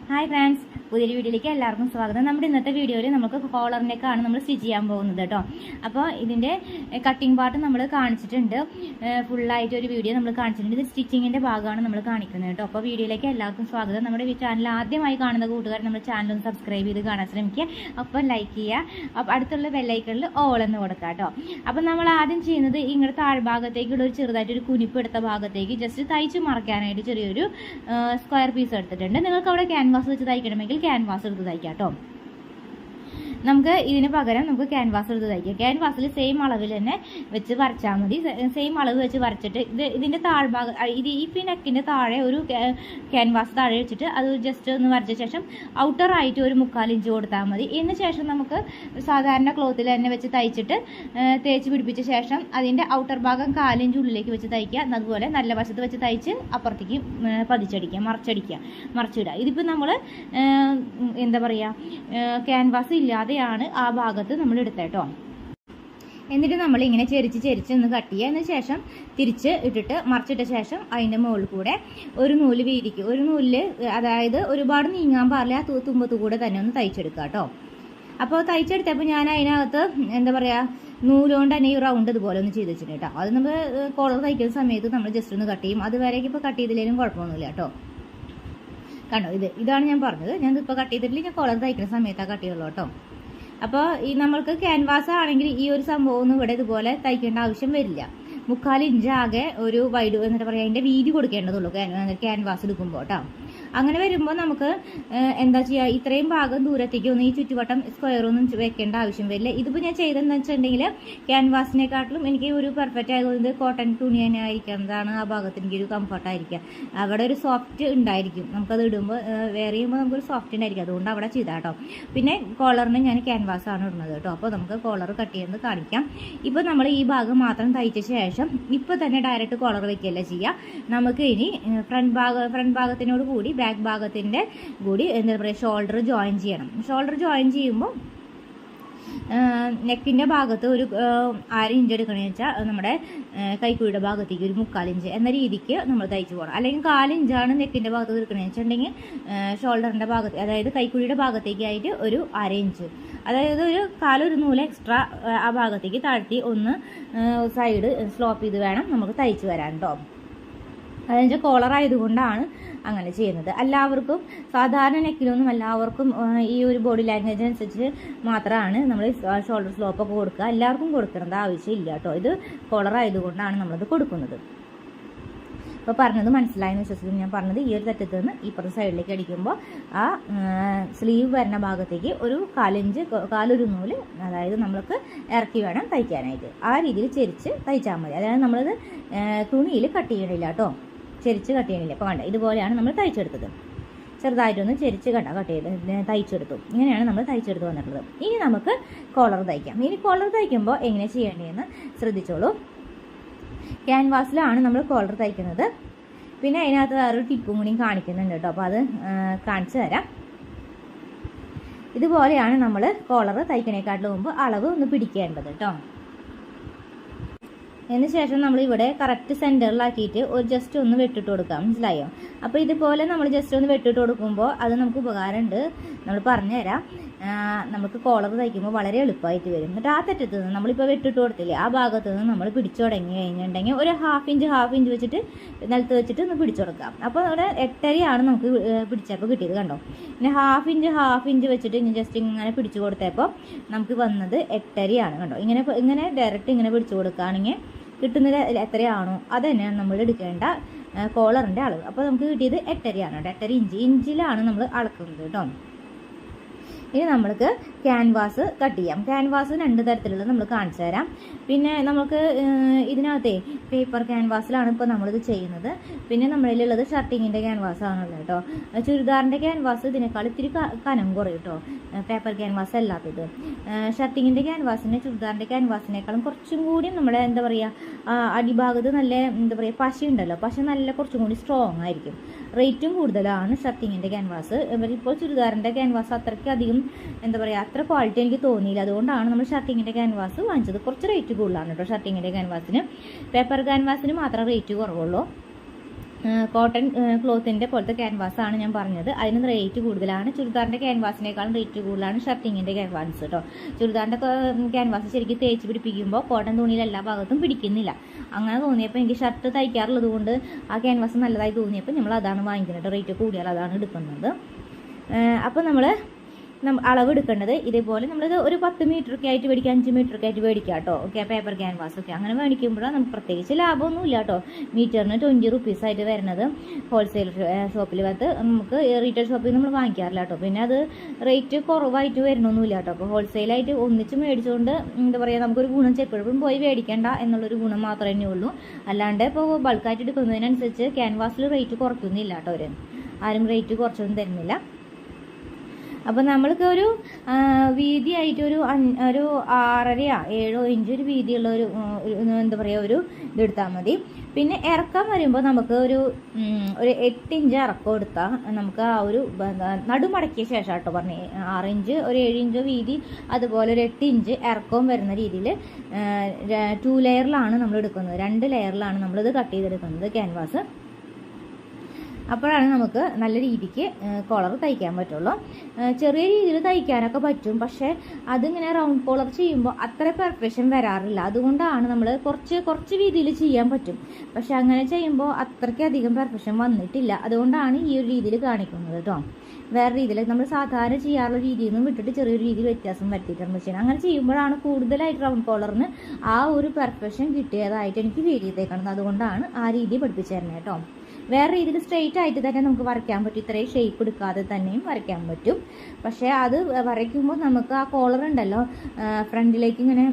Hi friends, പുതിയൊരു വീഡിയോയിലേക്ക് എല്ലാവർക്കും സ്വാഗതം. നമ്മുടെ ഇന്നത്തെ വീഡിയോയിൽ നമുക്ക് കോളറിനേക്കാണ് നമ്മൾ സ്റ്റിച്ച് ചെയ്യാൻ പോകുന്നത് കേട്ടോ. അപ്പോൾ ഇതിൻ്റെ കട്ടിംഗ് പാർട്ട് നമ്മൾ കാണിച്ചിട്ടുണ്ട്, ഫുള്ളായിട്ട് ഒരു വീഡിയോ നമ്മൾ കാണിച്ചിട്ടുണ്ട്. ഇത് സ്റ്റിച്ചിങ്ങിൻ്റെ ഭാഗമാണ് നമ്മൾ കാണിക്കുന്നത് കേട്ടോ. അപ്പോൾ വീഡിയോയിലേക്ക് എല്ലാവർക്കും സ്വാഗതം. നമ്മുടെ ചാനൽ ആദ്യമായി കാണുന്ന കൂട്ടുകാർ നമ്മുടെ ചാനൽ ഒന്ന് സബ്സ്ക്രൈബ് ചെയ്ത് കാണാൻ ശ്രമിക്കുക. അപ്പോൾ ലൈക്ക് ചെയ്യുക. അപ്പോൾ അടുത്തുള്ള ബെല്ലൈക്കണിൽ ഓൾ എന്ന് കൊടുക്കുക കേട്ടോ. അപ്പോൾ നമ്മൾ ആദ്യം ചെയ്യുന്നത് ഇങ്ങോട്ട് താഴ്ഭാഗത്തേക്കുള്ള ഒരു ചെറുതായിട്ടൊരു കുനിപ്പ് എടുത്ത ഭാഗത്തേക്ക് ജസ്റ്റ് തയ്ച്ച് മറക്കാനായിട്ട് ചെറിയൊരു സ്ക്വയർ പീസ് എടുത്തിട്ടുണ്ട്. നിങ്ങൾക്ക് അവിടെ ക്യാൻവാസ് വെച്ച് തയ്ക്കണമെങ്കിൽ ക്യാൻവാസ് എടുത്ത് തയ്ക്കാം കേട്ടോ. നമുക്ക് ഇതിന് പകരം നമുക്ക് ക്യാൻവാസ് എടുത്ത് തയ്ക്കാം. ക്യാൻവാസിൽ സെയിം അളവിൽ തന്നെ വെച്ച് വരച്ചാൽ മതി. സെയിം അളവ് വെച്ച് വരച്ചിട്ട് ഇതിൻ്റെ താഴ്ഭാഗം ഈ നെക്കിൻ്റെ താഴെ ഒരു ക്യാൻവാസ് താഴെ വെച്ചിട്ട് അത് ജസ്റ്റ് ഒന്ന് വരച്ച ശേഷം ഔട്ടറായിട്ട് ഒരു 3/4 ഇഞ്ച് കൊടുത്താൽ മതി. ഇതിന് ശേഷം നമുക്ക് സാധാരണ ക്ലോത്തിൽ തന്നെ വെച്ച് തയ്ച്ചിട്ട് തേച്ച് പിടിപ്പിച്ച ശേഷം അതിൻ്റെ ഔട്ടർ ഭാഗം 4 ഇഞ്ച് ഉള്ളിലേക്ക് വെച്ച് തയ്ക്കുക. അതുപോലെ നല്ല വശത്ത് വെച്ച് തയ്ച്ച് അപ്പുറത്തേക്ക് പതിച്ചടിക്കുക, മറിച്ചിടുക. ഇതിപ്പോൾ നമ്മൾ എന്താ പറയുക, ക്യാൻവാസ് ഇല്ലാതെ ാണ് ആ ഭാഗത്ത് നമ്മൾ എടുത്തേട്ടോ. എന്നിട്ട് നമ്മൾ ഇങ്ങനെ ചെരിച്ച് ഒന്ന് കട്ട് ചെയ്യുക. അതിന് ശേഷം തിരിച്ച് ഇട്ടിട്ട് മറിച്ചിട്ട ശേഷം അതിൻ്റെ മുകളിൽ കൂടെ ഒരു നൂല് വീതിക്കും. ഒരു നൂലിൽ, അതായത് ഒരുപാട് നീങ്ങാൻ പാടില്ല, ആ തുമ്പത്ത് കൂടെ തന്നെ ഒന്ന് തയ്ച്ചെടുക്കുക കേട്ടോ. അപ്പോൾ തയ്ച്ചെടുത്തപ്പോൾ ഞാൻ അതിനകത്ത് എന്താ പറയുക, നൂലുകൊണ്ട് തന്നെ ഈ റൗണ്ട് ഇതുപോലെ ഒന്ന് ചെയ്ത് വെച്ചിട്ടുണ്ട് കേട്ടോ. അത് നമ്മൾ കോളർ തയ്ക്കുന്ന സമയത്ത് നമ്മൾ ജസ്റ്റ് ഒന്ന് കട്ട് ചെയ്യും. അതുവരേക്കും ഇപ്പോൾ കട്ട് ചെയ്തില്ലെങ്കിലും കുഴപ്പമൊന്നുമില്ല കേട്ടോ. കണ്ടോ, ഇതാണ് ഞാൻ പറഞ്ഞത്. ഞാൻ ഇപ്പോൾ കട്ട് ചെയ്തിട്ടില്ല, ഞാൻ കോളർ തയ്ക്കുന്ന സമയത്താണ് കട്ട് ചെയ്യുള്ളൂ കേട്ടോ. അപ്പോൾ ഈ നമ്മൾക്ക് ക്യാൻവാസ് ആണെങ്കിൽ ഈ ഒരു സംഭവം ഒന്നും ഇവിടെ ഇതുപോലെ തയ്ക്കേണ്ട ആവശ്യം വരില്ല. 3/4 ഇഞ്ച് ആകെ ഒരു വൈഡ് എന്നിട്ട് പറയാം അതിൻ്റെ വീതി കൊടുക്കേണ്ടതുള്ളൂ ക്യാൻവാസ് എടുക്കുമ്പോൾ കേട്ടോ. അങ്ങനെ വരുമ്പോൾ നമുക്ക് എന്താ ചെയ്യുക, ഇത്രയും ഭാഗം ദൂരത്തേക്ക് ഒന്നും ഈ ചുറ്റുവട്ടം സ്ക്വയർ ഒന്നും വെക്കേണ്ട ആവശ്യം വരില്ല. ഇതിപ്പോൾ ഞാൻ ചെയ്തതെന്ന് വെച്ചിട്ടുണ്ടെങ്കിൽ ക്യാൻവാസിനെക്കാട്ടിലും എനിക്ക് ഒരു പെർഫെക്റ്റ് ആയതുകൊണ്ട് കോട്ടൺ തുണി തന്നെ ആയിരിക്കുന്നതാണ് ആ ഭാഗത്ത് എനിക്കൊരു കംഫർട്ടായിരിക്കുക. അവിടെ ഒരു സോഫ്റ്റ് ഉണ്ടായിരിക്കും, നമുക്കത് ഇടുമ്പോൾ വേറെ ചെയ്യുമ്പോൾ നമുക്കൊരു സോഫ്റ്റ് ഉണ്ടായിരിക്കും. അതുകൊണ്ട് അവിടെ ചെയ്താൽ കേട്ടോ. പിന്നെ കോളറിന് ഞാൻ ക്യാൻവാസാണ് ഇടുന്നത് കേട്ടോ. അപ്പോൾ നമുക്ക് കോളർ കട്ട് ചെയ്യുന്നത് കാണിക്കാം. ഇപ്പോൾ നമ്മൾ ഈ ഭാഗം മാത്രം തയ്ച്ച ശേഷം ഇപ്പോൾ തന്നെ ഡയറക്റ്റ് കോളർ വയ്ക്കുകയല്ല ചെയ്യുക. നമുക്ക് ഇനി ഫ്രണ്ട് ഭാഗത്തിനോട് കൂടി ബാക്ക് ഭാഗത്തിൻ്റെ കൂടി എന്താ പറയുക, ഷോൾഡർ ജോയിൻ ചെയ്യണം. ഷോൾഡർ ജോയിൻ ചെയ്യുമ്പോൾ നെക്കിൻ്റെ ഭാഗത്ത് ഒരു 1/2 ഇഞ്ച് എടുക്കണമെന്ന് വെച്ചാൽ നമ്മുടെ കൈക്കുഴിയുടെ ഭാഗത്തേക്ക് ഒരു 3/4 ഇഞ്ച് എന്ന രീതിക്ക് നമ്മൾ തയ്ച്ചു പോകണം. അല്ലെങ്കിൽ 4 ഇഞ്ചാണ് നെക്കിൻ്റെ ഭാഗത്ത് എടുക്കണമെന്ന് വെച്ചിട്ടുണ്ടെങ്കിൽ ഷോൾഡറിൻ്റെ ഭാഗത്ത്, അതായത് കൈക്കുഴിയുടെ ഭാഗത്തേക്കായിട്ട് ഒരു 1/2 ഇഞ്ച്, അതായത് ഒരു നൂല് എക്സ്ട്രാ ആ ഭാഗത്തേക്ക് താഴ്ത്തി ഒന്ന് സൈഡ് സ്ലോപ്പ് ചെയ്ത് വേണം നമുക്ക് തയ്ച്ചു വരാൻ കേട്ടോ. അതെന്നുവെച്ചാൽ കോളർ ആയതുകൊണ്ടാണ് അങ്ങനെ ചെയ്യുന്നത്. എല്ലാവർക്കും സാധാരണ നെക്കിലൊന്നും എല്ലാവർക്കും ഈ ഒരു ബോഡി ലാംഗ്വേജ് അനുസരിച്ച് മാത്രമാണ് നമ്മൾ ഷോൾഡർ സ്ലോപ്പൊക്കെ കൊടുക്കുക. എല്ലാവർക്കും കൊടുക്കേണ്ട ആവശ്യമില്ല കേട്ടോ. ഇത് കോളർ ആയതുകൊണ്ടാണ് നമ്മളത് കൊടുക്കുന്നത്. അപ്പോൾ പറഞ്ഞത് മനസ്സിലായെന്ന് വിശ്വസിക്കുന്നു. ഞാൻ പറഞ്ഞത് ഈ ഒരു തെറ്റത്ത് നിന്ന് ഇപ്പുറത്തെ സൈഡിലേക്ക് അടിക്കുമ്പോൾ ആ സ്ലീവ് വരുന്ന ഭാഗത്തേക്ക് ഒരു 1/4 ഇഞ്ച്, കാലൊരു നൂല്, അതായത് നമ്മൾക്ക് ഇറക്കി വേണം തയ്ക്കാനായിട്ട്. ആ രീതിയിൽ ചെരിച്ച് തയ്ച്ചാൽ മതി. അതായത് നമ്മളത് തുണിയിൽ കട്ട് ചെയ്യണില്ല കേട്ടോ, ചെരിച്ച് കട്ട് ചെയ്യണില്ല. അപ്പോൾ കണ്ട, ഇതുപോലെയാണ് നമ്മൾ തയ്ച്ചെടുത്തത്. ചെറുതായിട്ടൊന്ന് ചെരിച്ച് കട്ട് ചെയ്ത് തയ്ച്ചെടുത്തു. ഇങ്ങനെയാണ് നമ്മൾ തയ്ച്ചെടുത്ത് വന്നിട്ടുള്ളത്. ഇനി നമുക്ക് കോളർ തയ്ക്കാം. ഇനി കോളർ തയ്ക്കുമ്പോൾ എങ്ങനെ ചെയ്യേണ്ടതെന്ന് ശ്രദ്ധിച്ചോളൂ. ക്യാൻവാസിലാണ് നമ്മൾ കോളർ തയ്ക്കുന്നത്. പിന്നെ അതിനകത്ത് വേറൊരു ടിപ്പും കൂടിയും കാണിക്കുന്നുണ്ട് കേട്ടോ. അപ്പോൾ അത് കാണിച്ചു തരാം. ഇതുപോലെയാണ് നമ്മൾ കോളർ തയ്ക്കണേക്കാട്ടിൽ മുമ്പ് അളവ് ഒന്ന് പിടിക്കേണ്ടത് കേട്ടോ. അതിന് ശേഷം നമ്മൾ ഇവിടെ കറക്റ്റ് സെൻറ്ററിലാക്കിയിട്ട് ഒരു ജസ്റ്റ് ഒന്ന് വെട്ടിട്ട് കൊടുക്കാം. മനസ്സിലായോ? അപ്പോൾ ഇതുപോലെ നമ്മൾ ജസ്റ്റ് ഒന്ന് വെട്ടിട്ട് കൊടുക്കുമ്പോൾ അത് നമുക്ക് ഉപകാരമുണ്ട്. നമ്മൾ പറഞ്ഞു തരാം. നമുക്ക് കോളർ തയ്ക്കുമ്പോൾ വളരെ എളുപ്പമായിട്ട് വരും. എന്നിട്ട് ആ തെറ്റത്ത് നിന്ന് നമ്മളിപ്പോൾ വെട്ടിട്ട് കൊടുത്തില്ലേ, ആ ഭാഗത്ത് നിന്ന് നമ്മൾ പിടിച്ചു തുടങ്ങി കഴിഞ്ഞിട്ടുണ്ടെങ്കിൽ ഒരു ഹാഫ് ഇഞ്ച് വെച്ചിട്ട് നിലത്ത് വെച്ചിട്ട് ഒന്ന് പിടിച്ചു കൊടുക്കാം. അപ്പോൾ അവിടെ 8.5 നമുക്ക് പിടിച്ചപ്പോൾ കിട്ടിയത് കണ്ടോ. പിന്നെ ഹാഫ് ഇഞ്ച് വെച്ചിട്ട് ഇനി ജസ്റ്റ് ഇങ്ങനെ പിടിച്ചു കൊടുത്തപ്പോൾ നമുക്ക് വന്നത് 8.5 കണ്ടോ. ഇങ്ങനെ ഡയറക്റ്റ് ഇങ്ങനെ പിടിച്ചു കൊടുക്കുകയാണെങ്കിൽ കിട്ടുന്നത് എത്രയാണോ അത് തന്നെയാണ് നമ്മൾ എടുക്കേണ്ട കോളറിൻ്റെ അളവ്. അപ്പോൾ നമുക്ക് കിട്ടിയത് 8.5 കേട്ടോ. 8.5 ഇഞ്ചിലാണ് നമ്മൾ അളക്കുന്നത് കേട്ടോ. ഇനി നമ്മൾക്ക് ക്യാൻവാസ് കട്ട് ചെയ്യാം. ക്യാൻവാസ് 2 തരത്തിലുള്ളത് നമ്മൾ കാണിച്ചു തരാം. പിന്നെ നമുക്ക് ഇതിനകത്തെ പേപ്പർ ക്യാൻവാസിലാണ് ഇപ്പോൾ നമ്മളിത് ചെയ്യുന്നത്. പിന്നെ നമ്മളിലുള്ളത് ഷർട്ടിങ്ങിൻ്റെ ക്യാൻവാസാണുള്ളത് കേട്ടോ. ചുരിദാറിൻ്റെ ക്യാൻവാസ് ഇതിനേക്കാൾ ഇത്തിരി കനം കുറയും കേട്ടോ, പേപ്പർ ക്യാൻവാസ് അല്ലാത്തത്. ഷർട്ടിങ്ങിൻ്റെ ക്യാൻവാസിന് ചുരിദാറിൻ്റെ ക്യാൻവാസിനേക്കാളും കുറച്ചും കൂടി നമ്മുടെ എന്താ പറയുക, അടിഭാഗത്ത് നല്ല എന്താ പറയുക, പശ ഉണ്ടല്ലോ, പശ നല്ല കുറച്ചും കൂടി സ്ട്രോങ് ആയിരിക്കും. റേറ്റും കൂടുതലാണ് ഷർട്ടിങ്ങിൻ്റെ ക്യാൻവാസ്. ഇപ്പോൾ ചുരിദാറിൻ്റെ ക്യാൻവാസ് അത്രയ്ക്ക് അധികം എന്താ പറയുക, അത്ര ക്വാളിറ്റി എനിക്ക് തോന്നിയില്ല. അതുകൊണ്ടാണ് നമ്മൾ ഷർട്ടിങ്ങിൻ്റെ ക്യാൻവാസ് വാങ്ങിച്ചത്. കുറച്ച് റേറ്റ് കൂടുതലാണ് കേട്ടോ ഷർട്ടിങ്ങിൻ്റെ ക്യാൻവാസിന്. പേപ്പർ ക്യാൻവാസിന് മാത്രം റേറ്റ് കുറവുള്ളൂ. കോട്ടൺ ക്ലോത്തിൻ്റെ പോലത്തെ ക്യാൻവാസാണ് ഞാൻ പറഞ്ഞത്. അതിന് റേറ്റ് കൂടുതലാണ്. ചുരിദാറിൻ്റെ ക്യാൻവാസിനേക്കാളും റേറ്റ് കൂടുതലാണ് ഷർട്ടിങ്ങിൻ്റെ ക്യാൻവാസ് കേട്ടോ. ചുരിദാറിൻ്റെ ക്യാൻവാസ് ശരിക്കും തേച്ച് പിടിപ്പിക്കുമ്പോൾ കോട്ടൺ തുണിയിൽ എല്ലാ ഭാഗത്തും പിടിക്കുന്നില്ല. അങ്ങനെ തോന്നിയപ്പോൾ എനിക്ക് ഷർട്ട് തയ്ക്കാറുള്ളത് കൊണ്ട് ആ ക്യാൻവാസ് നല്ലതായി തോന്നിയപ്പോൾ നമ്മൾ അതാണ് വാങ്ങിക്കുന്നത്. റേറ്റ് കൂടിയാൽ അതാണ് എടുക്കുന്നത്. അപ്പോൾ നമ്മൾ അളവ് എടുക്കേണ്ടത് ഇതേപോലെ നമ്മളിത് ഒരു 10 മീറ്ററൊക്കെ ആയിട്ട് മേടിക്കുക, 5 മീറ്ററൊക്കെ ആയിട്ട് മേടിക്കുക കേട്ടോ. ഓക്കെ, പേപ്പർ ക്യാൻവാസ് ഒക്കെ അങ്ങനെ മേടിക്കുമ്പോഴാണ് നമുക്ക് പ്രത്യേകിച്ച് ലാഭമൊന്നുമില്ല കേട്ടോ. മീറ്ററിന് 20 റുപ്പീസായിട്ട് വരുന്നത് ഹോൾസെയിൽ ഷോപ്പിൽ വന്ന് നമുക്ക് റീറ്റെയിൽ ഷോപ്പിൽ നമ്മൾ വാങ്ങിക്കാറില്ല കേട്ടോ. പിന്നെ അത് റേറ്റ് കുറവായിട്ട് വരണമൊന്നുമില്ല കേട്ടോ. അപ്പോൾ ഹോൾസെയിലായിട്ട് ഒന്നിച്ച് മേടിച്ചുകൊണ്ട് എന്താ പറയുക, നമുക്കൊരു ഗുണം എപ്പോഴും പോയി മേടിക്കേണ്ട എന്നുള്ളൊരു ഗുണം മാത്രമേ ഉള്ളൂ. അല്ലാണ്ട് ഇപ്പോൾ ബൾക്കായിട്ട് എടുക്കുന്നതിനനുസരിച്ച് ക്യാൻവാസിൽ റേറ്റ് കുറയ്ക്കുന്നില്ല കേട്ടോ. അവർ ആരും റേറ്റ് കുറച്ചൊന്നും തരുന്നില്ല. അപ്പോൾ നമ്മൾക്ക് ഒരു വീതിയായിട്ട് ഒരു 6.5 7 ഇഞ്ച് ഒരു വീതിയുള്ള ഒരു എന്താ പറയുക ഒരു ഇതെടുത്താൽ മതി. പിന്നെ ഇറക്കം വരുമ്പോൾ നമുക്ക് ഒരു 8 ഇഞ്ച് ഇറക്കം എടുത്താൽ നമുക്ക് ആ ഒരു നടുമടക്കിയ ശേഷം കേട്ടോ പറഞ്ഞേ 6 ഇഞ്ച് ഒരു 7 ഇഞ്ച് വീതി, അതുപോലെ ഒരു 8 ഇഞ്ച് ഇറക്കവും വരുന്ന രീതിയിൽ 2 ലെയറിലാണ് നമ്മൾ എടുക്കുന്നത്. 2 ലെയറിലാണ് നമ്മളിത് കട്ട് ചെയ്തെടുക്കുന്നത് ക്യാൻവാസ്. അപ്പോഴാണ് നമുക്ക് നല്ല രീതിക്ക് കോളർ തയ്ക്കാൻ പറ്റുള്ളൂ. ചെറിയ രീതിയിൽ തയ്ക്കാനൊക്കെ പറ്റും, പക്ഷേ അതിങ്ങനെ റൗണ്ട് കോളർ ചെയ്യുമ്പോൾ അത്ര പെർഫെക്ഷൻ വരാറില്ല. അതുകൊണ്ടാണ് നമ്മൾ കുറച്ച് രീതിയിൽ ചെയ്യാൻ പറ്റും, പക്ഷെ അങ്ങനെ ചെയ്യുമ്പോൾ അത്രയ്ക്കധികം പെർഫെക്ഷൻ വന്നിട്ടില്ല. അതുകൊണ്ടാണ് ഈ ഒരു രീതിയിൽ കാണിക്കുന്നത് കേട്ടോ. വേറെ രീതിയിൽ നമ്മൾ സാധാരണ ചെയ്യാറുള്ള രീതിയിൽ നിന്നും വിട്ടിട്ട് ചെറിയൊരു രീതിയിൽ വ്യത്യാസം വരുത്തിയിട്ടാണ് ചെയ്യുന്നത്. അങ്ങനെ ചെയ്യുമ്പോഴാണ് കൂടുതലായിട്ട് റൗണ്ട് കോളറിന് ആ ഒരു പെർഫെക്ഷൻ കിട്ടിയതായിട്ട് എനിക്ക് ഫീൽ ചെയ്തേക്കുന്നത്. അതുകൊണ്ടാണ് ആ രീതി പഠിപ്പിച്ചു തരുന്നത് കേട്ടോ. വേറെ രീതിയിൽ സ്ട്രെയിറ്റ് ആയിട്ട് തന്നെ നമുക്ക് വരയ്ക്കാൻ പറ്റും. ഇത്രയും ഷേപ്പ് എടുക്കാതെ തന്നെയും വരയ്ക്കാൻ പറ്റും. പക്ഷേ അത് വരയ്ക്കുമ്പോൾ നമുക്ക് ആ കോളർ ഉണ്ടല്ലോ ഫ്രണ്ടിലേക്ക് ഇങ്ങനെ